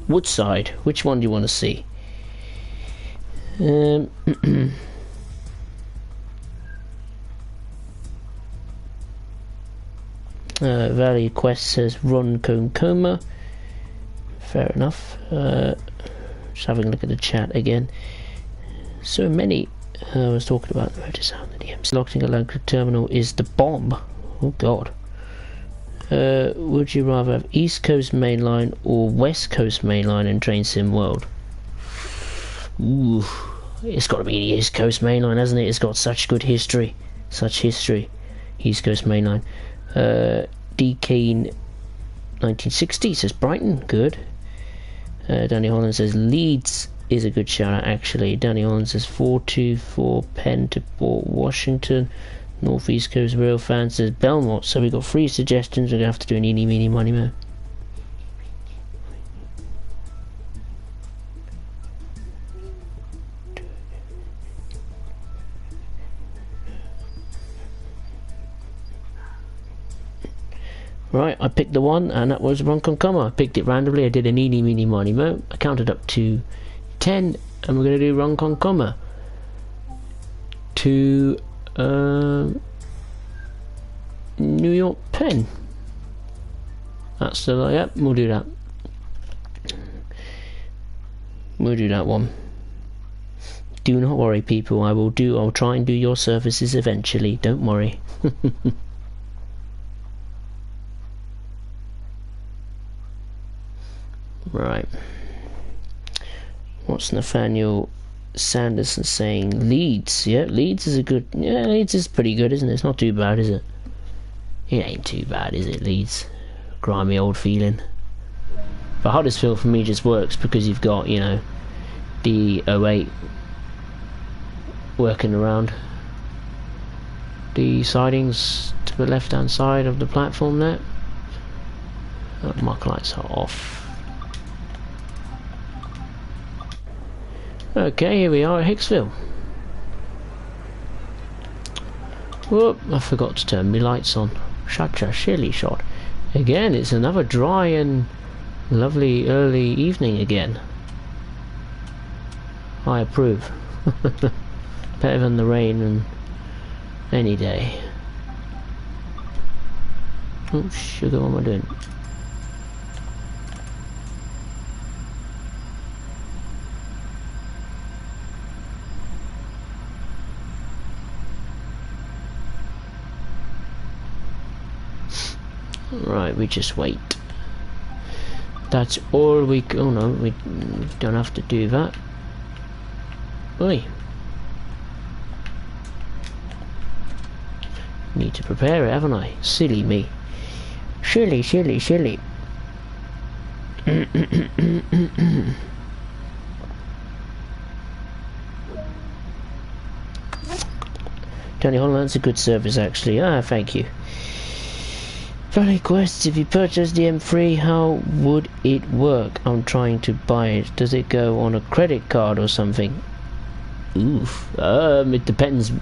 Speaker 1: Woodside. Which one do you want to see? Valley Quest says Ronkonkoma. Fair enough. Just having a look at the chat again. So many. I was talking about the motor sound at the MC. Locking Atlanta Terminal is the bomb. Oh God. Would you rather have East Coast Mainline or West Coast Mainline in Train Sim World? Ooh, it's got to be the East Coast Mainline, hasn't it? It's got such good history. Such history. East Coast Mainline. D. Kane 1960 says Brighton. Good. Danny Holland says Leeds is a good shout out actually. Danny Holland says 424 Penn to Port Washington. North East Coast Rail fan says Belmont. So we've got 3 suggestions. We're going to have to do an eeny meeny money mo. Right, I picked the one, and that was Ronkonkoma. I picked it randomly. I did an eeny meeny miny mo. I counted up to 10, and we're going to do Ronkonkoma to New York Penn. That's the yep. We'll do that. We'll do that one. Do not worry, people. I'll try and do your services eventually. Don't worry. Right. What's Nathaniel Sanderson saying? Leeds. Yeah, Leeds is a good... Yeah, Leeds is pretty good, isn't it? It's not too bad, is it? It ain't too bad, is it, Leeds? Grimy old feeling. But Huddersfield for me just works because you've got, you know, the 08 working around. The sidings to the left hand side of the platform there. Oh, mark lights are off. Okay, here we are at Hicksville. Whoop, I forgot to turn my lights on. Such a silly shot. Again, it's another dry and lovely early evening again. I approve. Better than the rain and any day. Oh sugar, what am I doing? Right, we just wait. That's all we... Oh no, we don't have to do that. Oi. Need to prepare it, haven't I? Silly me. Silly, silly, silly. Danny Holland, that's a good service actually. Ah, thank you. Funny questions. If you purchase the M3, how would it work? I'm trying to buy it. Does it go on a credit card or something? Oof. It depends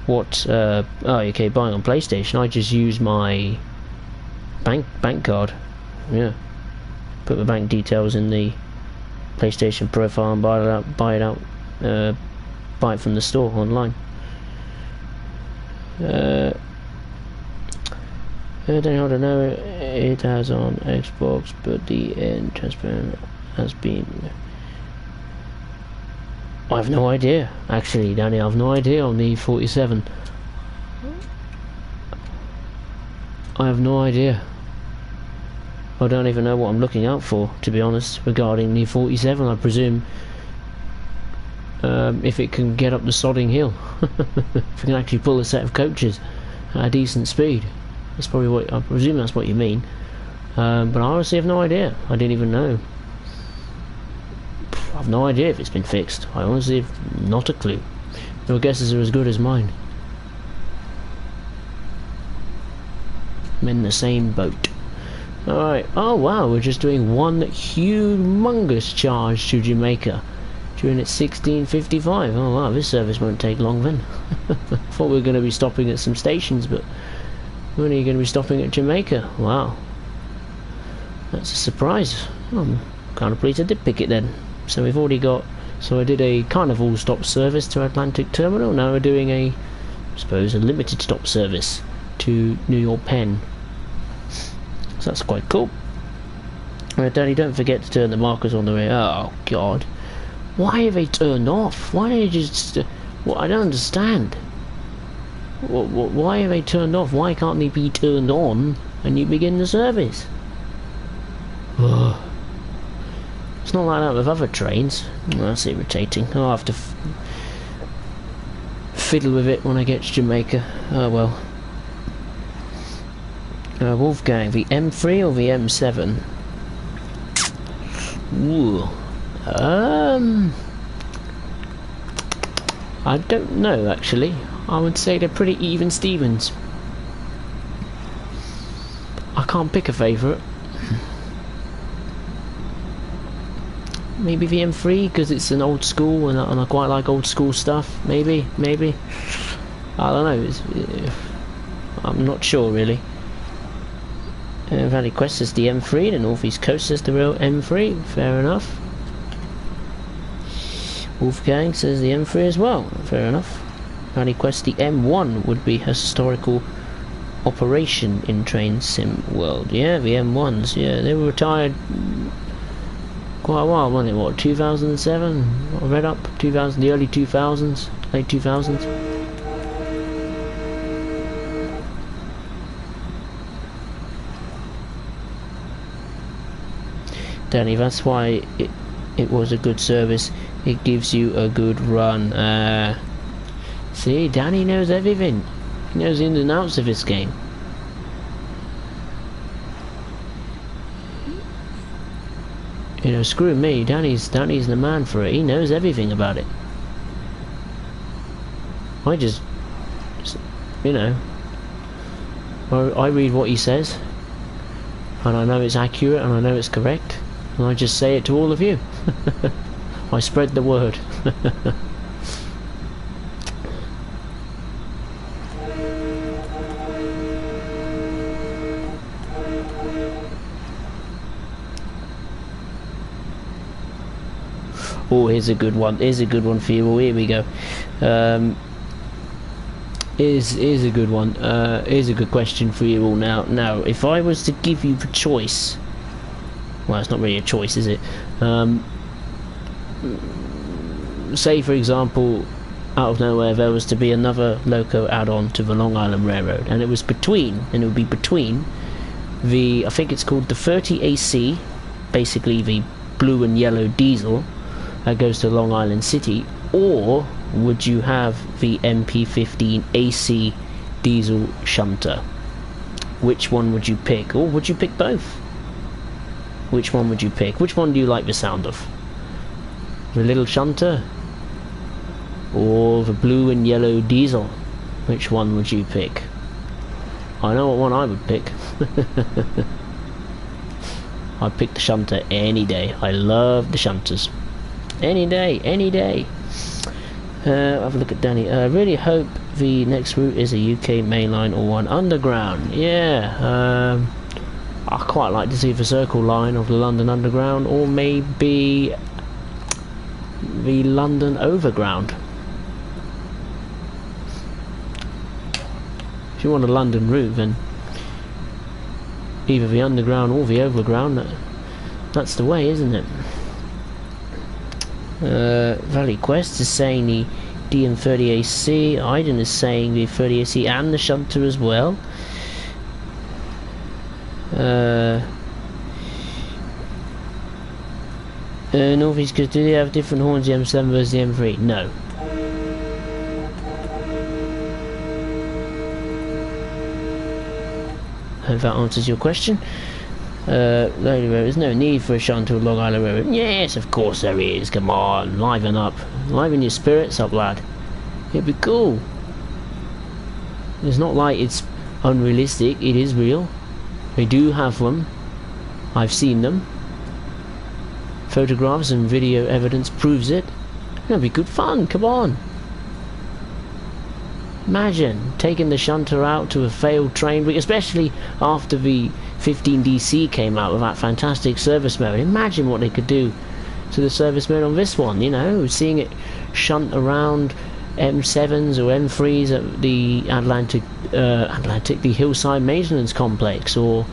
Speaker 1: what oh, okay, buying on PlayStation, I just use my bank card. Yeah. Put my bank details in the PlayStation profile and buy it from the store online. I don't know, it has on Xbox, but the end transparent has been. I have no idea, actually, Danny. I have no idea on the 47. I have no idea. I don't even know what I'm looking out for, to be honest, regarding the 47. I presume if it can get up the sodding hill, if it can actually pull a set of coaches at a decent speed. That's probably what I presume. That's what you mean. But I honestly have no idea. I didn't even know. I have no idea if it's been fixed. I honestly have not a clue. Your guesses are as good as mine. I'm in the same boat. Alright. Oh wow, we're just doing one humongous charge to Jamaica during its 16:55. Oh wow, this service won't take long then. Thought we were going to be stopping at some stations, but we're only going to be stopping at Jamaica. Wow. That's a surprise. I'm kind of pleased I did pick it then. So we've already got, so I did a carnival stop service to Atlantic Terminal. Now we're doing a, I suppose, a limited stop service to New York Penn. So that's quite cool. Right, Danny, don't forget to turn the markers on the way. Oh God, why are they turned off? Why don't you just? Well, I don't understand. Why are they turned off? Why can't they be turned on and you begin the service? Ugh. It's not like that with other trains. Oh, that's irritating. I'll have to fiddle with it when I get to Jamaica. Oh well. Wolfgang, the M3 or the M7? Ooh. I don't know actually. I would say they're pretty even Stevens. I can't pick a favourite. Maybe the M3 because it's an old school and I quite like old school stuff. Maybe. I don't know. I'm not sure really. Valley Quest says the M3, the North East Coast says the real M3. Fair enough. Wolfgang says the M3 as well. Fair enough. Valley Quest, the M1 would be historical operation in Train Sim World. Yeah, the M1s. Yeah, they were retired quite a while, wasn't it? What, 2007? I read up 2000, the early 2000s, late 2000s. Danny, that's why it was a good service. It gives you a good run. See, Danny knows everything. He knows the ins and outs of this game. You know, screw me. Danny's the man for it. He knows everything about it. I just, you know, I read what he says, and I know it's accurate, and I know it's correct. And I just say it to all of you. I spread the word. Oh, here's a good one. Here's a good one for you. Oh, here we go. Here's a good one. Here's a good question for you all now. Now, if I was to give you the choice, well, it's not really a choice, is it? Say, for example, out of nowhere there was to be another loco add-on to the Long Island Railroad, and it was between, and it would be between the, I think it's called the 30 AC, basically the blue and yellow diesel that goes to Long Island City, or would you have the MP15 AC diesel shunter? Which one would you pick? Or would you pick both? Which one would you pick? Which one do you like the sound of? The little shunter? or the blue and yellow diesel? Which one would you pick? I know what one I would pick. I'd pick the shunter any day. I love the shunters. Any day, any day. Have a look at Danny. I really hope the next route is a UK mainline or one underground. Yeah, I quite like to see the Circle Line of the London Underground, or maybe the London Overground. If you want a London route, then either the Underground or the Overground. That's the way, isn't it? Valley Quest is saying the DM30AC. Iden is saying the 30AC and the shunter as well. Northeast, do they have different horns, the M7 versus the M3? No. Hope that answers your question. Lonely Road, there's no need for a shunter with Long Island Road. Yes, of course there is. Come on, liven up. Liven your spirits up, lad. It'd be cool. It's not like it's unrealistic. It is real. They do have them. I've seen them. Photographs and video evidence proves it. It'd be good fun. Come on. Imagine taking the shunter out to a failed train, especially after the 15DC came out with that fantastic service mode. Imagine what they could do to the service mode on this one, you know, seeing it shunt around M7s or M3s at the the Hillside Maintenance Complex, or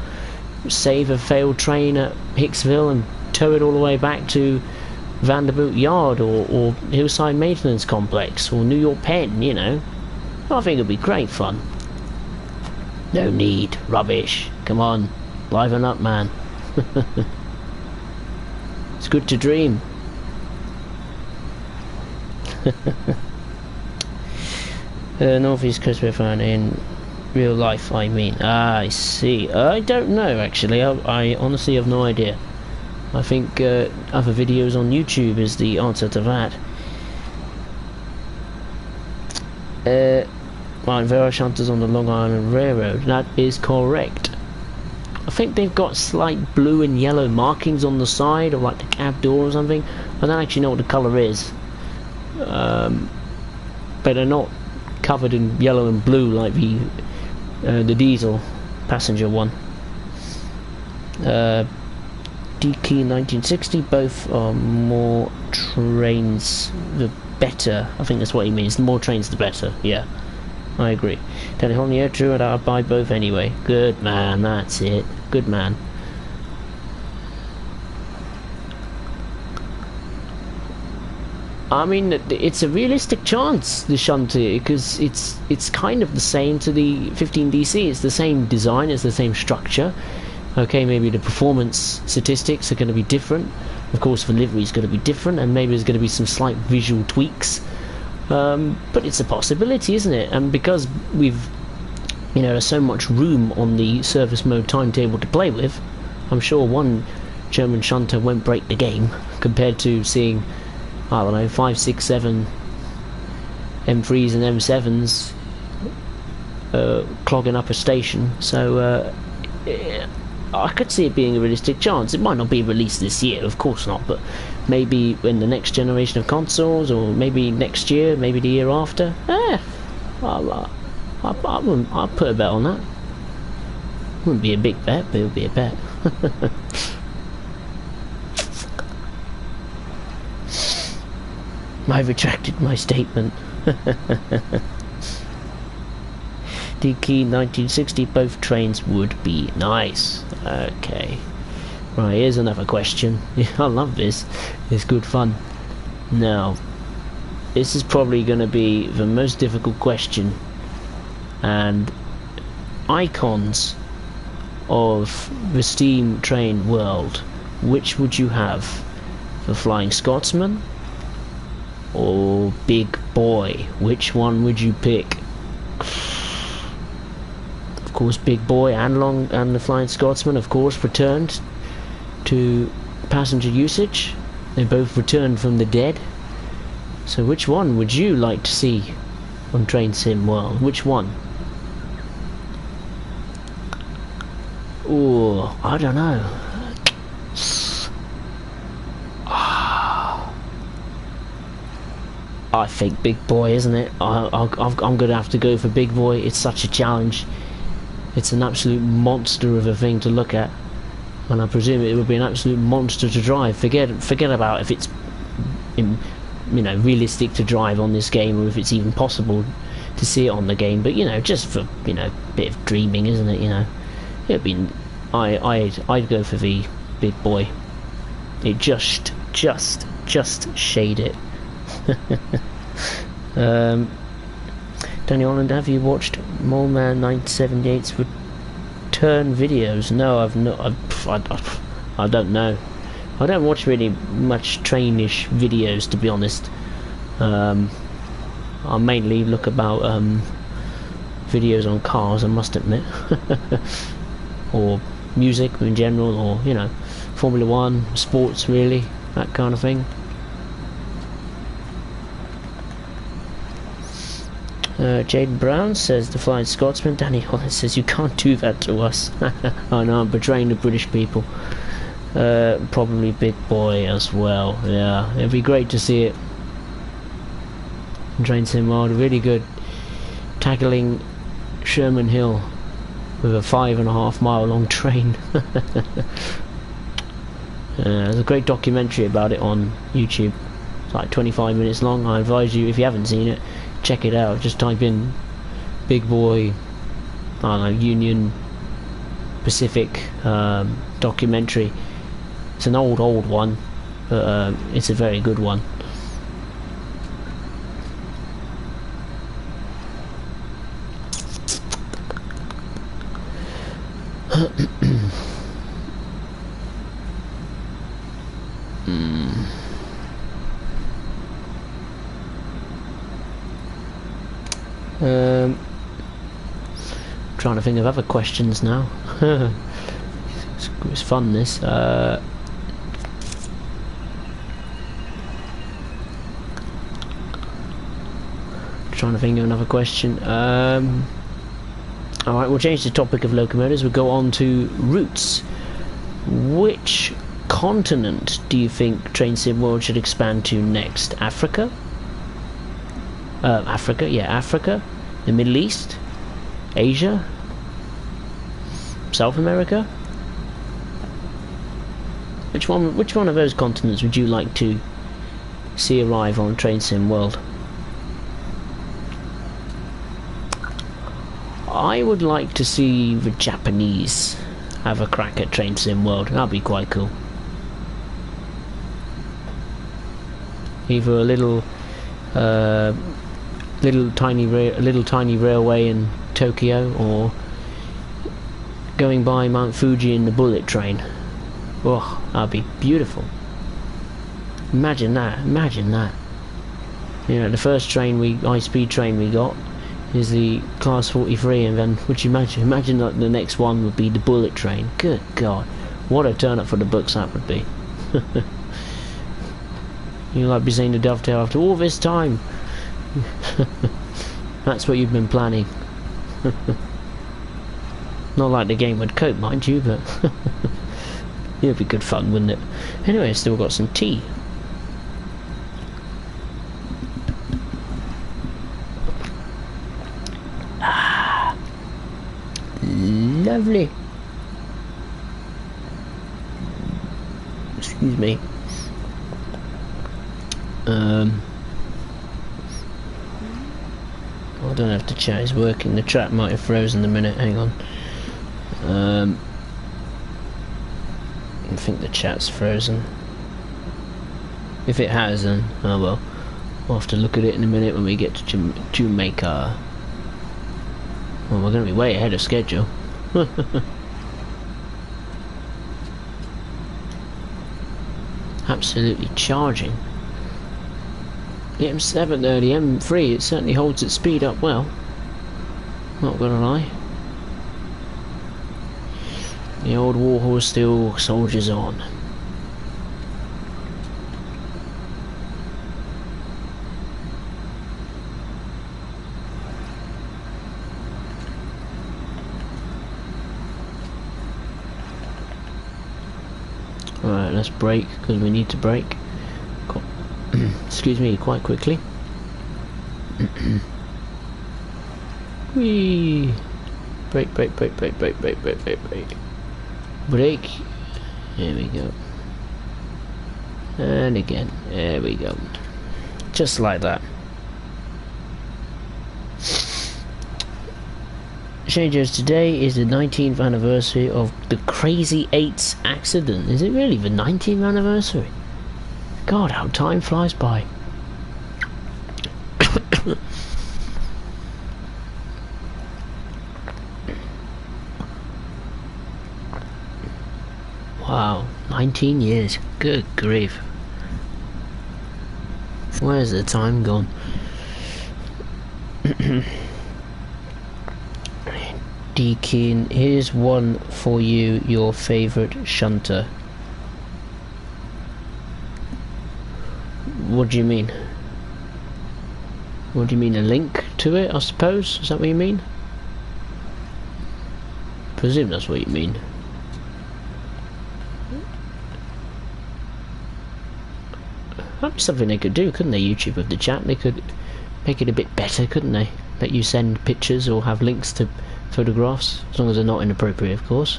Speaker 1: save a failed train at Hicksville and tow it all the way back to Vanderbilt Yard or Hillside Maintenance Complex or New York Penn, you know. I think it'd be great fun. No need. Rubbish. Come on. Liven up, man. It's good to dream. Northeast Coast We're found in real life, I mean. Ah, I see. I don't know, actually. I honestly have no idea. I think other videos on YouTube is the answer to that. Right, there are shunters on the Long Island Railroad. That is correct. I think they've got slight blue and yellow markings on the side, or like the cab door or something. I don't actually know what the colour is. But they're not covered in yellow and blue like the diesel passenger one. DK 1960, both are more trains the better. I think that's what he means. The more trains the better. Yeah, I agree. Danny Holly, yeah, true, and I'll buy both anyway. Good man, that's it. Good man. I mean, it's a realistic chance, the shunter, because it's kind of the same to the 15DC. It's the same design, it's the same structure. Okay, maybe the performance statistics are going to be different. Of course, the livery is going to be different, and maybe there's going to be some slight visual tweaks. But it's a possibility, isn't it? And because we've, you know, there's so much room on the service mode timetable to play with, I'm sure one German shunter won't break the game compared to seeing, I don't know, 5, 6, 7 M3s and M7s clogging up a station. So I could see it being a realistic chance. It might not be released this year, of course not, but maybe in the next generation of consoles, or maybe next year, maybe the year after. I'll put a bet on that. Wouldn't be a big bet, but it would be a bet. I retracted my statement. DK 1960, both trains would be nice. Okay. Right, here's another question. I love this. It's good fun. Now, this is probably going to be the most difficult question. And icons of the steam train world, which would you have? The Flying Scotsman or Big Boy? Which one would you pick? Of course, Big Boy and the Flying Scotsman, of course, returned to passenger usage. They both returned from the dead. So which one would you like to see on Train Sim World? Which one? Oh, I don't know. I think Big Boy, isn't it? I'm gonna have to go for Big Boy. It's such a challenge. It's an absolute monster of a thing to look at, and I presume it would be an absolute monster to drive. Forget about if it's, you know, realistic to drive on this game, or if it's even possible to see it on the game. But you know, just for, you know, a bit of dreaming, isn't it? You know, it'd be. I'd go for the Big Boy. It just shade it. Daniel Holland, have you watched Moleman 978's return videos? No, I've not. I don't know. I don't watch really much trainish videos, to be honest. I mainly look about videos on cars, I must admit, or music in general, or, you know, Formula 1, sports, really, that kind of thing. Jaden Brown says, the Flying Scotsman. Danny Holland says, you can't do that to us. I know, I'm betraying the British people. Probably Big Boy as well. Yeah, it'd be great to see it. Train Sim World, really good. Tackling Sherman Hill with a 5.5 mile long train. There's a great documentary about it on YouTube. It's like 25 minutes long. I advise you, if you haven't seen it, check it out. Just type in Big Boy, I don't know, Union Pacific documentary. It's an old one, but it's a very good one. Trying to think of other questions now. It's fun, this. Trying to think of another question. Alright, we'll change the topic of locomotives. We'll go on to routes. Which continent do you think Train Sim World should expand to next? Africa? Africa, the Middle East, Asia, South America. Which one of those continents would you like to see arrive on Train Sim World? I would like to see the Japanese have a crack at Train Sim World. That'd be quite cool. Either a little tiny railway in Tokyo, or going by Mount Fuji in the bullet train. Oh, that'd be beautiful. Imagine that. You know, the first high-speed train we got is the Class 43, and then would you imagine that the next one would be the bullet train? Good God, what a turn up for the books that would be. You'll like be saying to Dovetail, after all this time. That's what you've been planning. Not like the game would cope, mind you, but it'd be good fun, wouldn't it? Anyway, still got some tea. Lovely. Excuse me. I don't have to chat, it's working. The chat might have frozen a minute, hang on. I think the chat's frozen. If it has, then oh well. We'll have to look at it in a minute when we get to Jamaica. Well, we're going to be way ahead of schedule. Absolutely charging. The M7 there, the M3, it certainly holds its speed up well. Not gonna lie. The old warhorse still soldiers on. Alright, let's brake, because we need to brake. Excuse me, quite quickly. Whee! Brake, brake, brake, brake, brake, brake, brake, brake, brake. Brake. There we go. And again. There we go. Just like that. Changes, today is the 19th anniversary of the Crazy 8's accident. Is it really the 19th anniversary? God, how time flies by. Wow, 19 years. Good grief. Where's the time gone? Deakin, here's one for you, your favourite shunter. What do you mean? What do you mean, a link to it, I suppose? Is that what you mean? Presume that's what you mean. That'd be something they could do, couldn't they, YouTube with the chat? They could make it a bit better, couldn't they? Let you send pictures or have links to photographs, as long as they're not inappropriate, of course.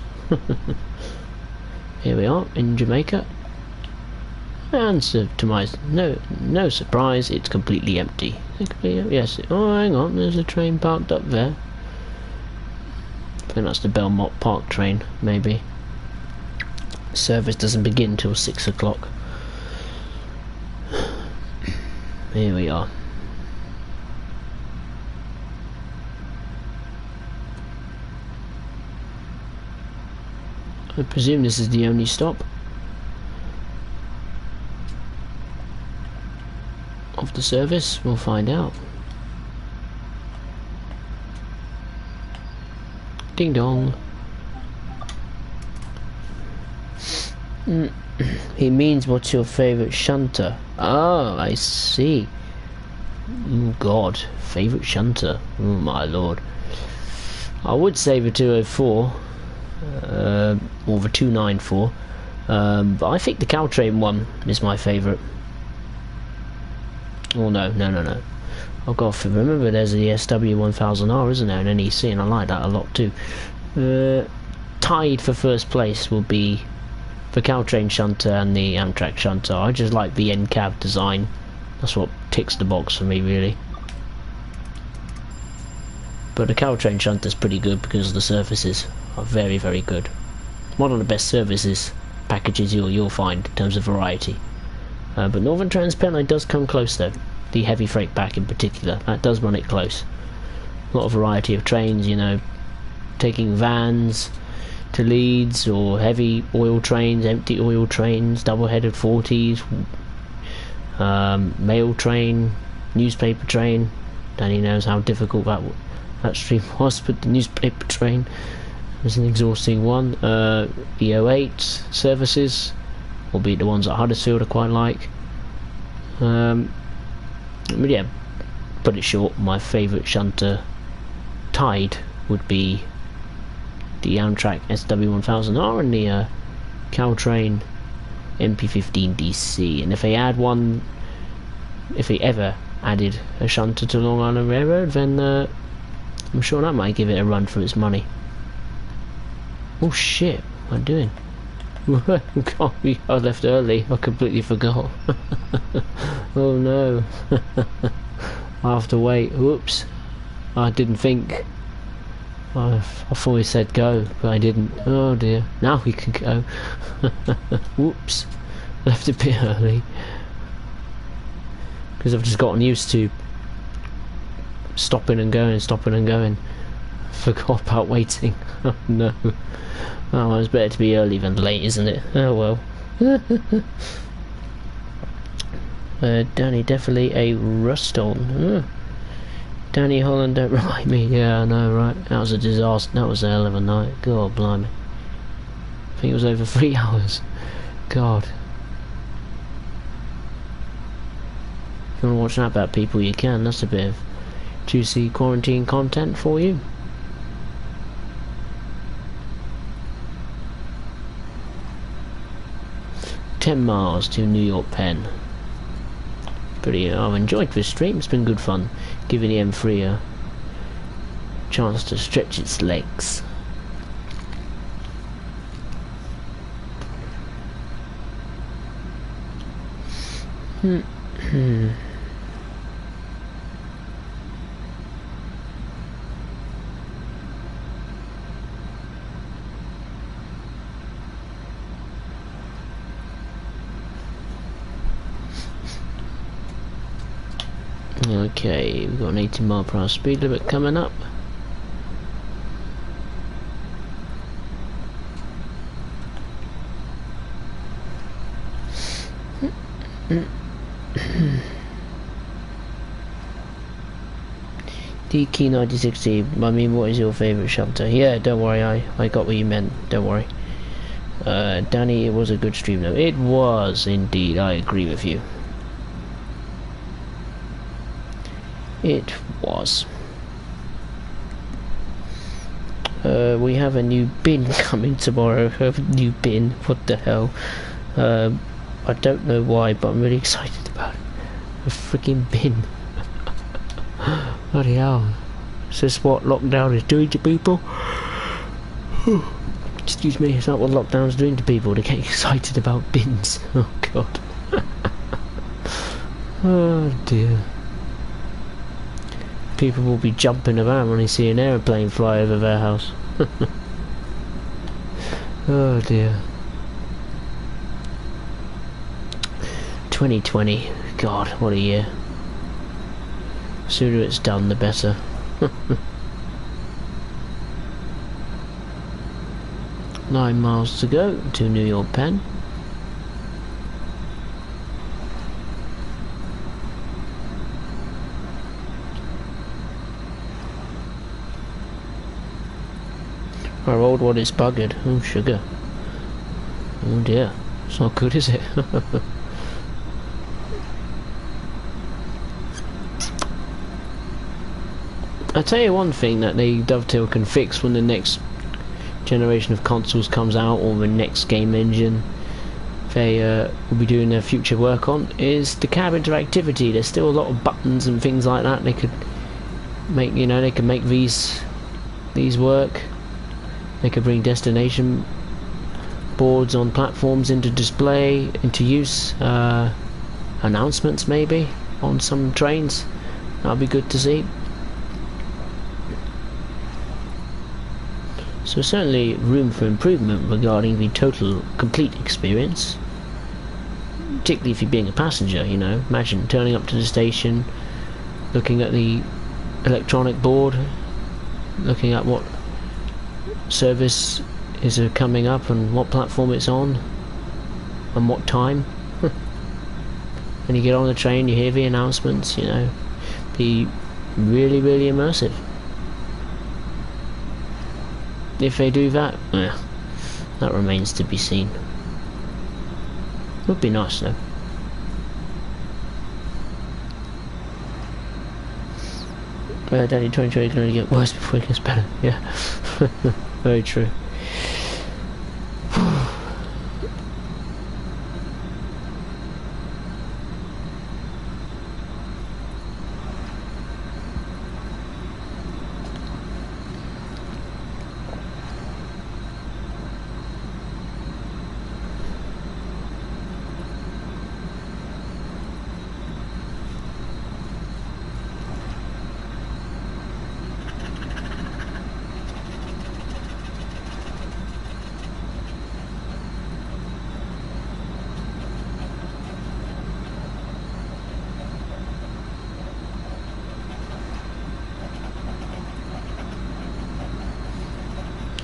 Speaker 1: Here we are, in Jamaica. And so, to my no surprise, it's completely empty. Yes. Oh, hang on, there's a train parked up there. I think that's the Belmont Park train, maybe. Service doesn't begin till 6 o'clock. Here we are. I presume this is the only stop of the service. We'll find out. Ding dong. He means, what's your favourite shunter? Oh, I see. Oh God, favourite shunter. Oh my lord. I would say the 204. Or the 294, but I think the Caltrain one is my favourite. Oh no. Oh God, remember there's the SW1000R, isn't there, an NEC, and I like that a lot too. Tied for first place will be the Caltrain shunter and the Amtrak shunter. I just like the NCAV design. That's what ticks the box for me, really. But the Caltrain shunter's pretty good because the surfaces are very, very good. One of the best services packages you'll find in terms of variety. But Northern Transpennine does come close though. The heavy freight pack in particular, that does run it close. A lot of variety of trains, you know, taking vans to Leeds, or heavy oil trains, empty oil trains, double-headed 40s, mail train, newspaper train. Danny knows how difficult that stream was, but the newspaper train was an exhausting one. EO8 services, albeit the ones at Huddersfield I quite like. But yeah, put it short, my favourite shunter tied would be the Amtrak SW1000R and the Caltrain MP15 DC. And if they add one, if they ever added a shunter to Long Island Railroad, then I'm sure that might give it a run for its money. Oh shit, what am I doing? God, I left early, I completely forgot. Oh no. I have to wait. Whoops, I didn't think. I thought he said go, but I didn't. Oh dear, now we can go. Whoops, left a bit early. Because I've just gotten used to stopping and going. Forgot about waiting. Oh no. Oh, well, it's better to be early than late, isn't it? Oh well. Danny, definitely a rust on. Danny Holland, don't remind me. Yeah, I know, right? That was a disaster. That was a hell of a night. God blimey. I think it was over 3 hours. God. If you want to watch that about people, you can. That's a bit of juicy quarantine content for you. 10 miles to New York Penn. I've enjoyed this stream. It's been good fun, giving the M3 a chance to stretch its legs. Okay, we've got an 80 mile per hour speed limit coming up. DK 9060, I mean, what is your favourite shelter? Yeah, don't worry, I got what you meant, don't worry. Danny, it was a good stream though. It was indeed, I agree with you. It was. We have a new bin coming tomorrow. A new bin, what the hell? I don't know why, but I'm really excited about it. A freaking bin. Bloody hell. Is this what lockdown is doing to people? Excuse me, it's not what lockdown's doing to people. They get excited about bins. Oh god. Oh dear. People will be jumping around when they see an aeroplane fly over their house. Oh dear. 2020. God, what a year. The sooner it's done, the better. 9 miles to go to New York Penn. Our old one is buggered. Oh, sugar. Oh dear. It's not good, is it? I'll tell you one thing that they Dovetail can fix when the next generation of consoles comes out, or the next game engine they will be doing their future work on, is the cab interactivity. There's still a lot of buttons and things like that they could make, you know, they could make these work. They could bring destination boards on platforms into display, into use, announcements maybe on some trains. That'll be good to see. So certainly room for improvement regarding the total complete experience, particularly if you're being a passenger, you know. Imagine turning up to the station, looking at the electronic board, looking at what service is coming up and what platform it's on and what time. When you get on the train, you hear the announcements, you know. Be really, really immersive. If they do that, that remains to be seen. Would be nice though. Danny, 2020 can only get worse before it gets better. Yeah. Very true.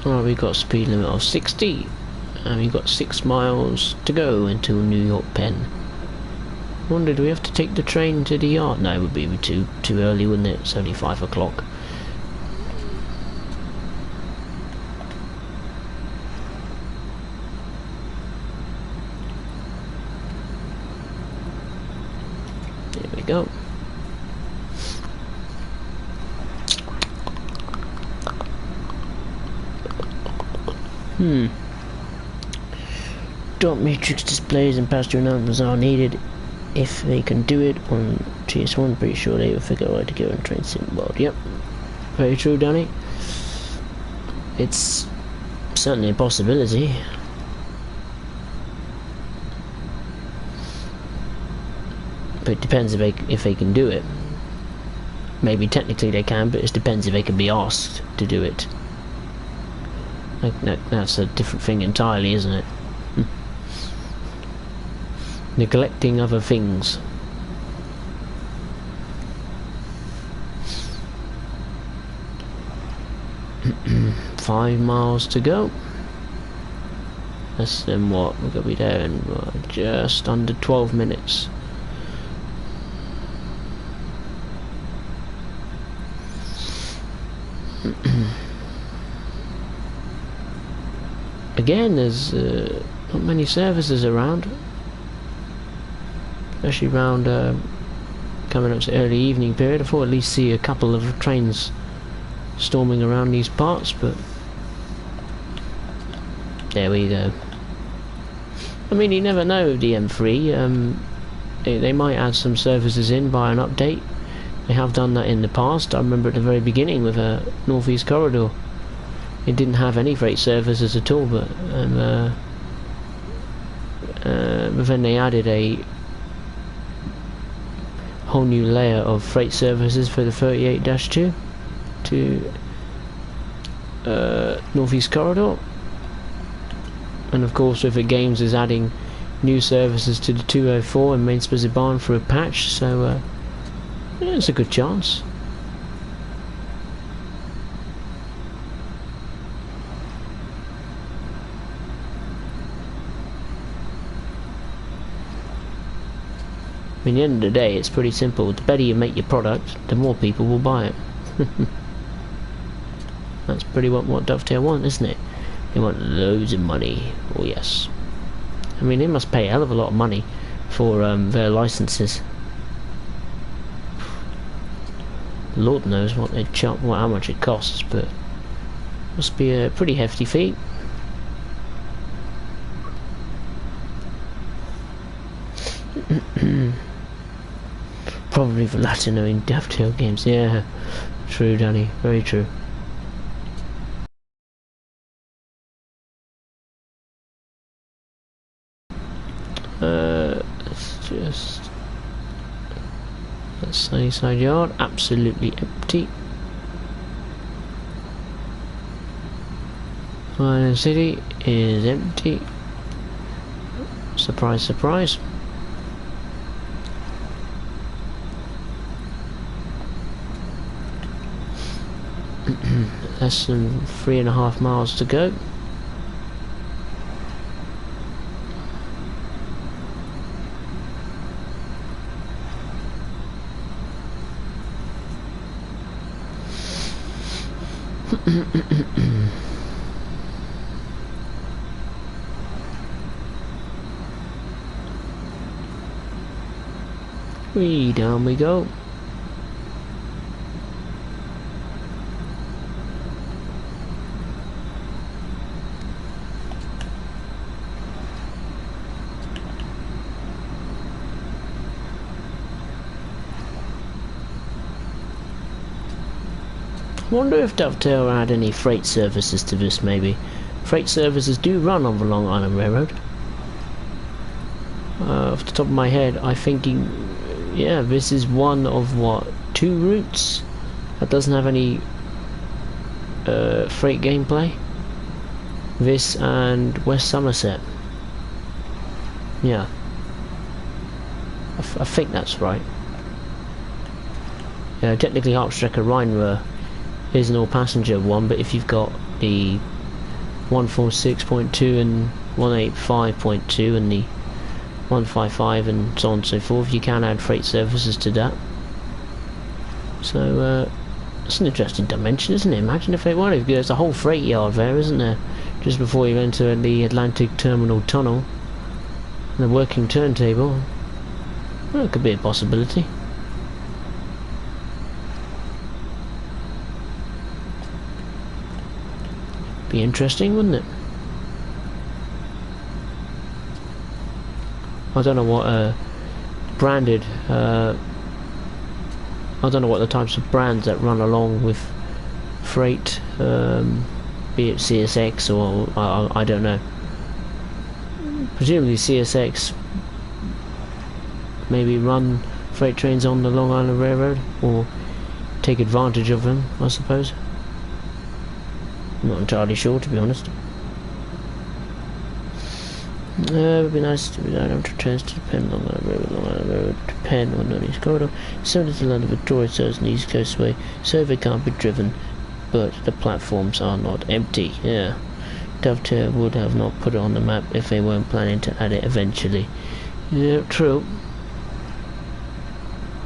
Speaker 1: Well, we've got a speed limit of 60 and we've got 6 miles to go into New York Penn. I wonder, do we have to take the train to the yard? No, it would be too early, wouldn't it? It's only 5 o'clock. There we go. dot matrix displays and pass-through numbers are needed. If they can do it on GS1, pretty sure they will figure out how to go on train sim world. Yep, very true, Danny. It's certainly a possibility. But it depends if they can do it. Maybe technically they can, but it depends if they can be asked to do it. That's a different thing entirely, isn't it? Neglecting other things. Five miles to go. Less than what? We're gonna be there in just under 12 minutes. Again, there's not many services around, especially around coming up to the early evening period. I thought at least see a couple of trains storming around these parts, but there we go. I mean, you never know with the M3. They might add some services in by an update. They have done that in the past. I remember at the very beginning with a Northeast Corridor. It didn't have any freight services at all, but then they added a whole new layer of freight services for the 38-2 to Northeast Corridor, and of course with the games is adding new services to the 204 and Main Barn for a patch, so yeah, it's a good chance. I mean, at the end of the day, it's pretty simple. The better you make your product, the more people will buy it. That's pretty what Dovetail want, isn't it? They want loads of money. Oh yes. I mean, they must pay a hell of a lot of money for their licenses. Lord knows what they charge, how much it costs, but must be a pretty hefty fee. Probably for Latino in Dovetail games. Yeah, true, Danny. Very true. Let's just... that Sunnyside Yard, absolutely empty. Island City is empty. Surprise, surprise. Less than 3.5 miles to go. Down we go. I wonder if Dovetail add any freight services to this, maybe. Freight services do run on the Long Island Railroad. Off the top of my head, I think, yeah, this is one of, what, 2 routes that doesn't have any freight gameplay. This and West Somerset. Yeah. I think that's right. Yeah, technically Harpstrecker Rhine is an all-passenger one, but if you've got the 146.2 and 185.2 and the 155 and so on and so forth, you can add freight services to that. So it's an interesting dimension, isn't it? Imagine if they wanted. There's a whole freight yard there, isn't there? Just before you enter the Atlantic Terminal Tunnel, and a working turntable. Well, it could be a possibility. Be interesting, wouldn't it? I don't know what branded. I don't know what the types of brands that run along with freight, be it CSX or I don't know. Presumably CSX maybe run freight trains on the Long Island Railroad, or take advantage of them, I suppose. I'm not entirely sure, to be honest. It would be nice to be down to trains to depend on the road, Long Island Railroad, depend on the East Corridor. Similar to London Victoria serves an East Coast way, so they can't be driven, but the platforms are not empty. Yeah. Dovetail would have not put it on the map if they weren't planning to add it eventually. Yeah, true.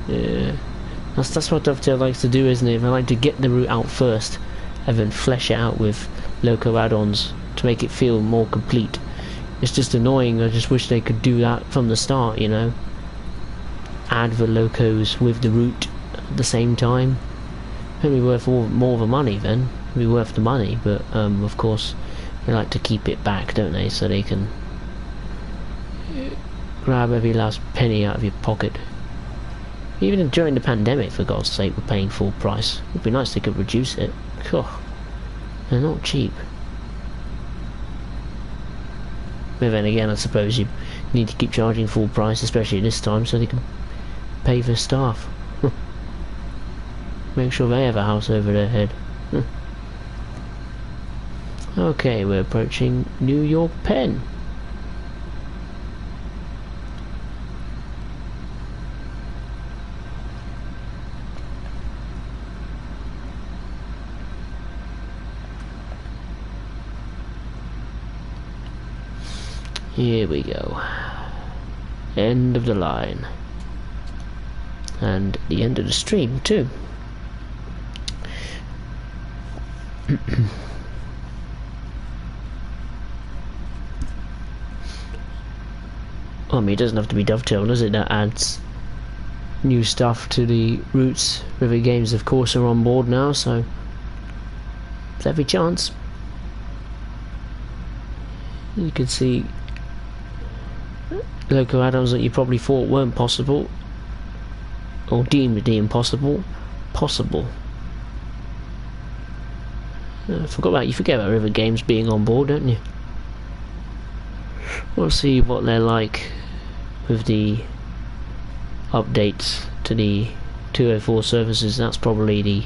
Speaker 1: Yeah. That's what Dovetail likes to do, isn't it? They like to get the route out first and then flesh it out with loco add-ons to make it feel more complete. It's just annoying. I just wish they could do that from the start, you know. Add the locos with the route at the same time. It'd be worth more of the money then. It'd be worth the money, but of course they like to keep it back, don't they? So they can grab every last penny out of your pocket. Even during the pandemic, for God's sake, we're paying full price. It'd be nice if they could reduce it. Oh, they're not cheap. But then again, I suppose you need to keep charging full price, especially this time, so they can pay for staff. Make sure they have a house over their head. Okay, we're approaching New York Penn. Here we go. End of the line. And the end of the stream too. I mean, it doesn't have to be Dovetail, does it? That adds new stuff to the routes. River Games, of course, are on board now, so there's every chance. You can see local add-ons that you probably thought weren't possible, or deemed the impossible, possible. You forget about River Games being on board, don't you? We'll see what they're like with the updates to the 204 services. That's probably the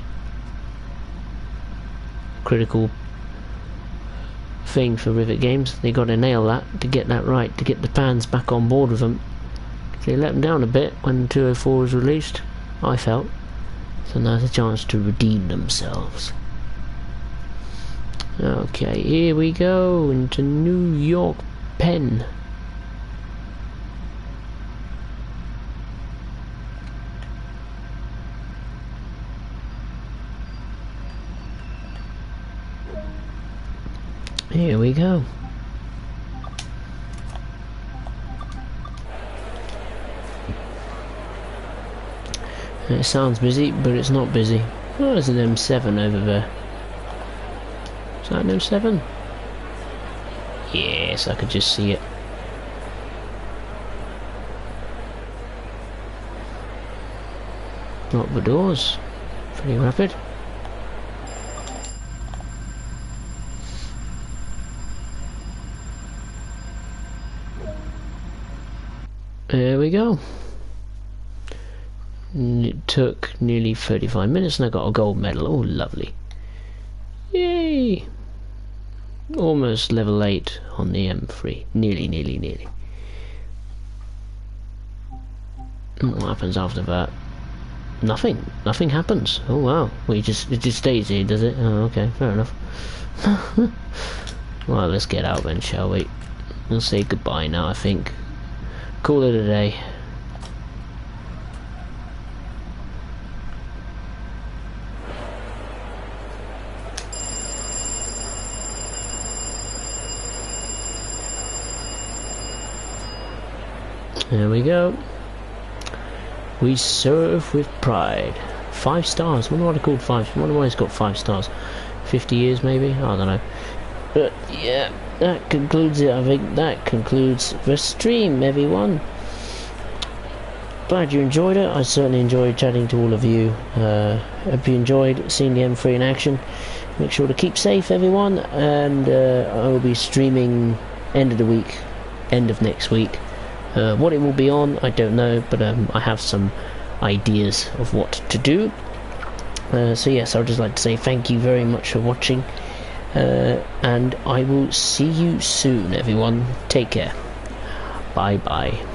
Speaker 1: critical thing for Rivet Games. They got to nail that, to get that right, to get the fans back on board with them. They let them down a bit when 204 was released, I felt. So now's a chance to redeem themselves. Okay, here we go into New York Penn. Here we go. It sounds busy, but it's not busy. Oh, there's an M7 over there. Is that an M7? Yes, I could just see it. Lock the doors. Pretty rapid. There we go. It took nearly 35 minutes and I got a gold medal. Oh, lovely. Yay! Almost level 8 on the M3. Nearly. What happens after that? Nothing. Nothing happens. Oh wow. Well, it just stays here, does it? Oh, okay. Fair enough. Well, let's get out then, shall we? We'll say goodbye now, I think. Call it a day. There we go. We serve with pride. 5 stars. I wonder what I called 5. I wonder why it's got 5 stars. 50 years maybe? I don't know. But yeah, that concludes it. I think that concludes the stream, everyone. Glad you enjoyed it. I certainly enjoyed chatting to all of you. Hope you enjoyed seeing the M3 in action. Make sure to keep safe, everyone, and I will be streaming end of the week, end of next week. What it will be on, I don't know, but I have some ideas of what to do. So yes, I would just like to say thank you very much for watching, and I will see you soon, everyone. Take care. Bye bye.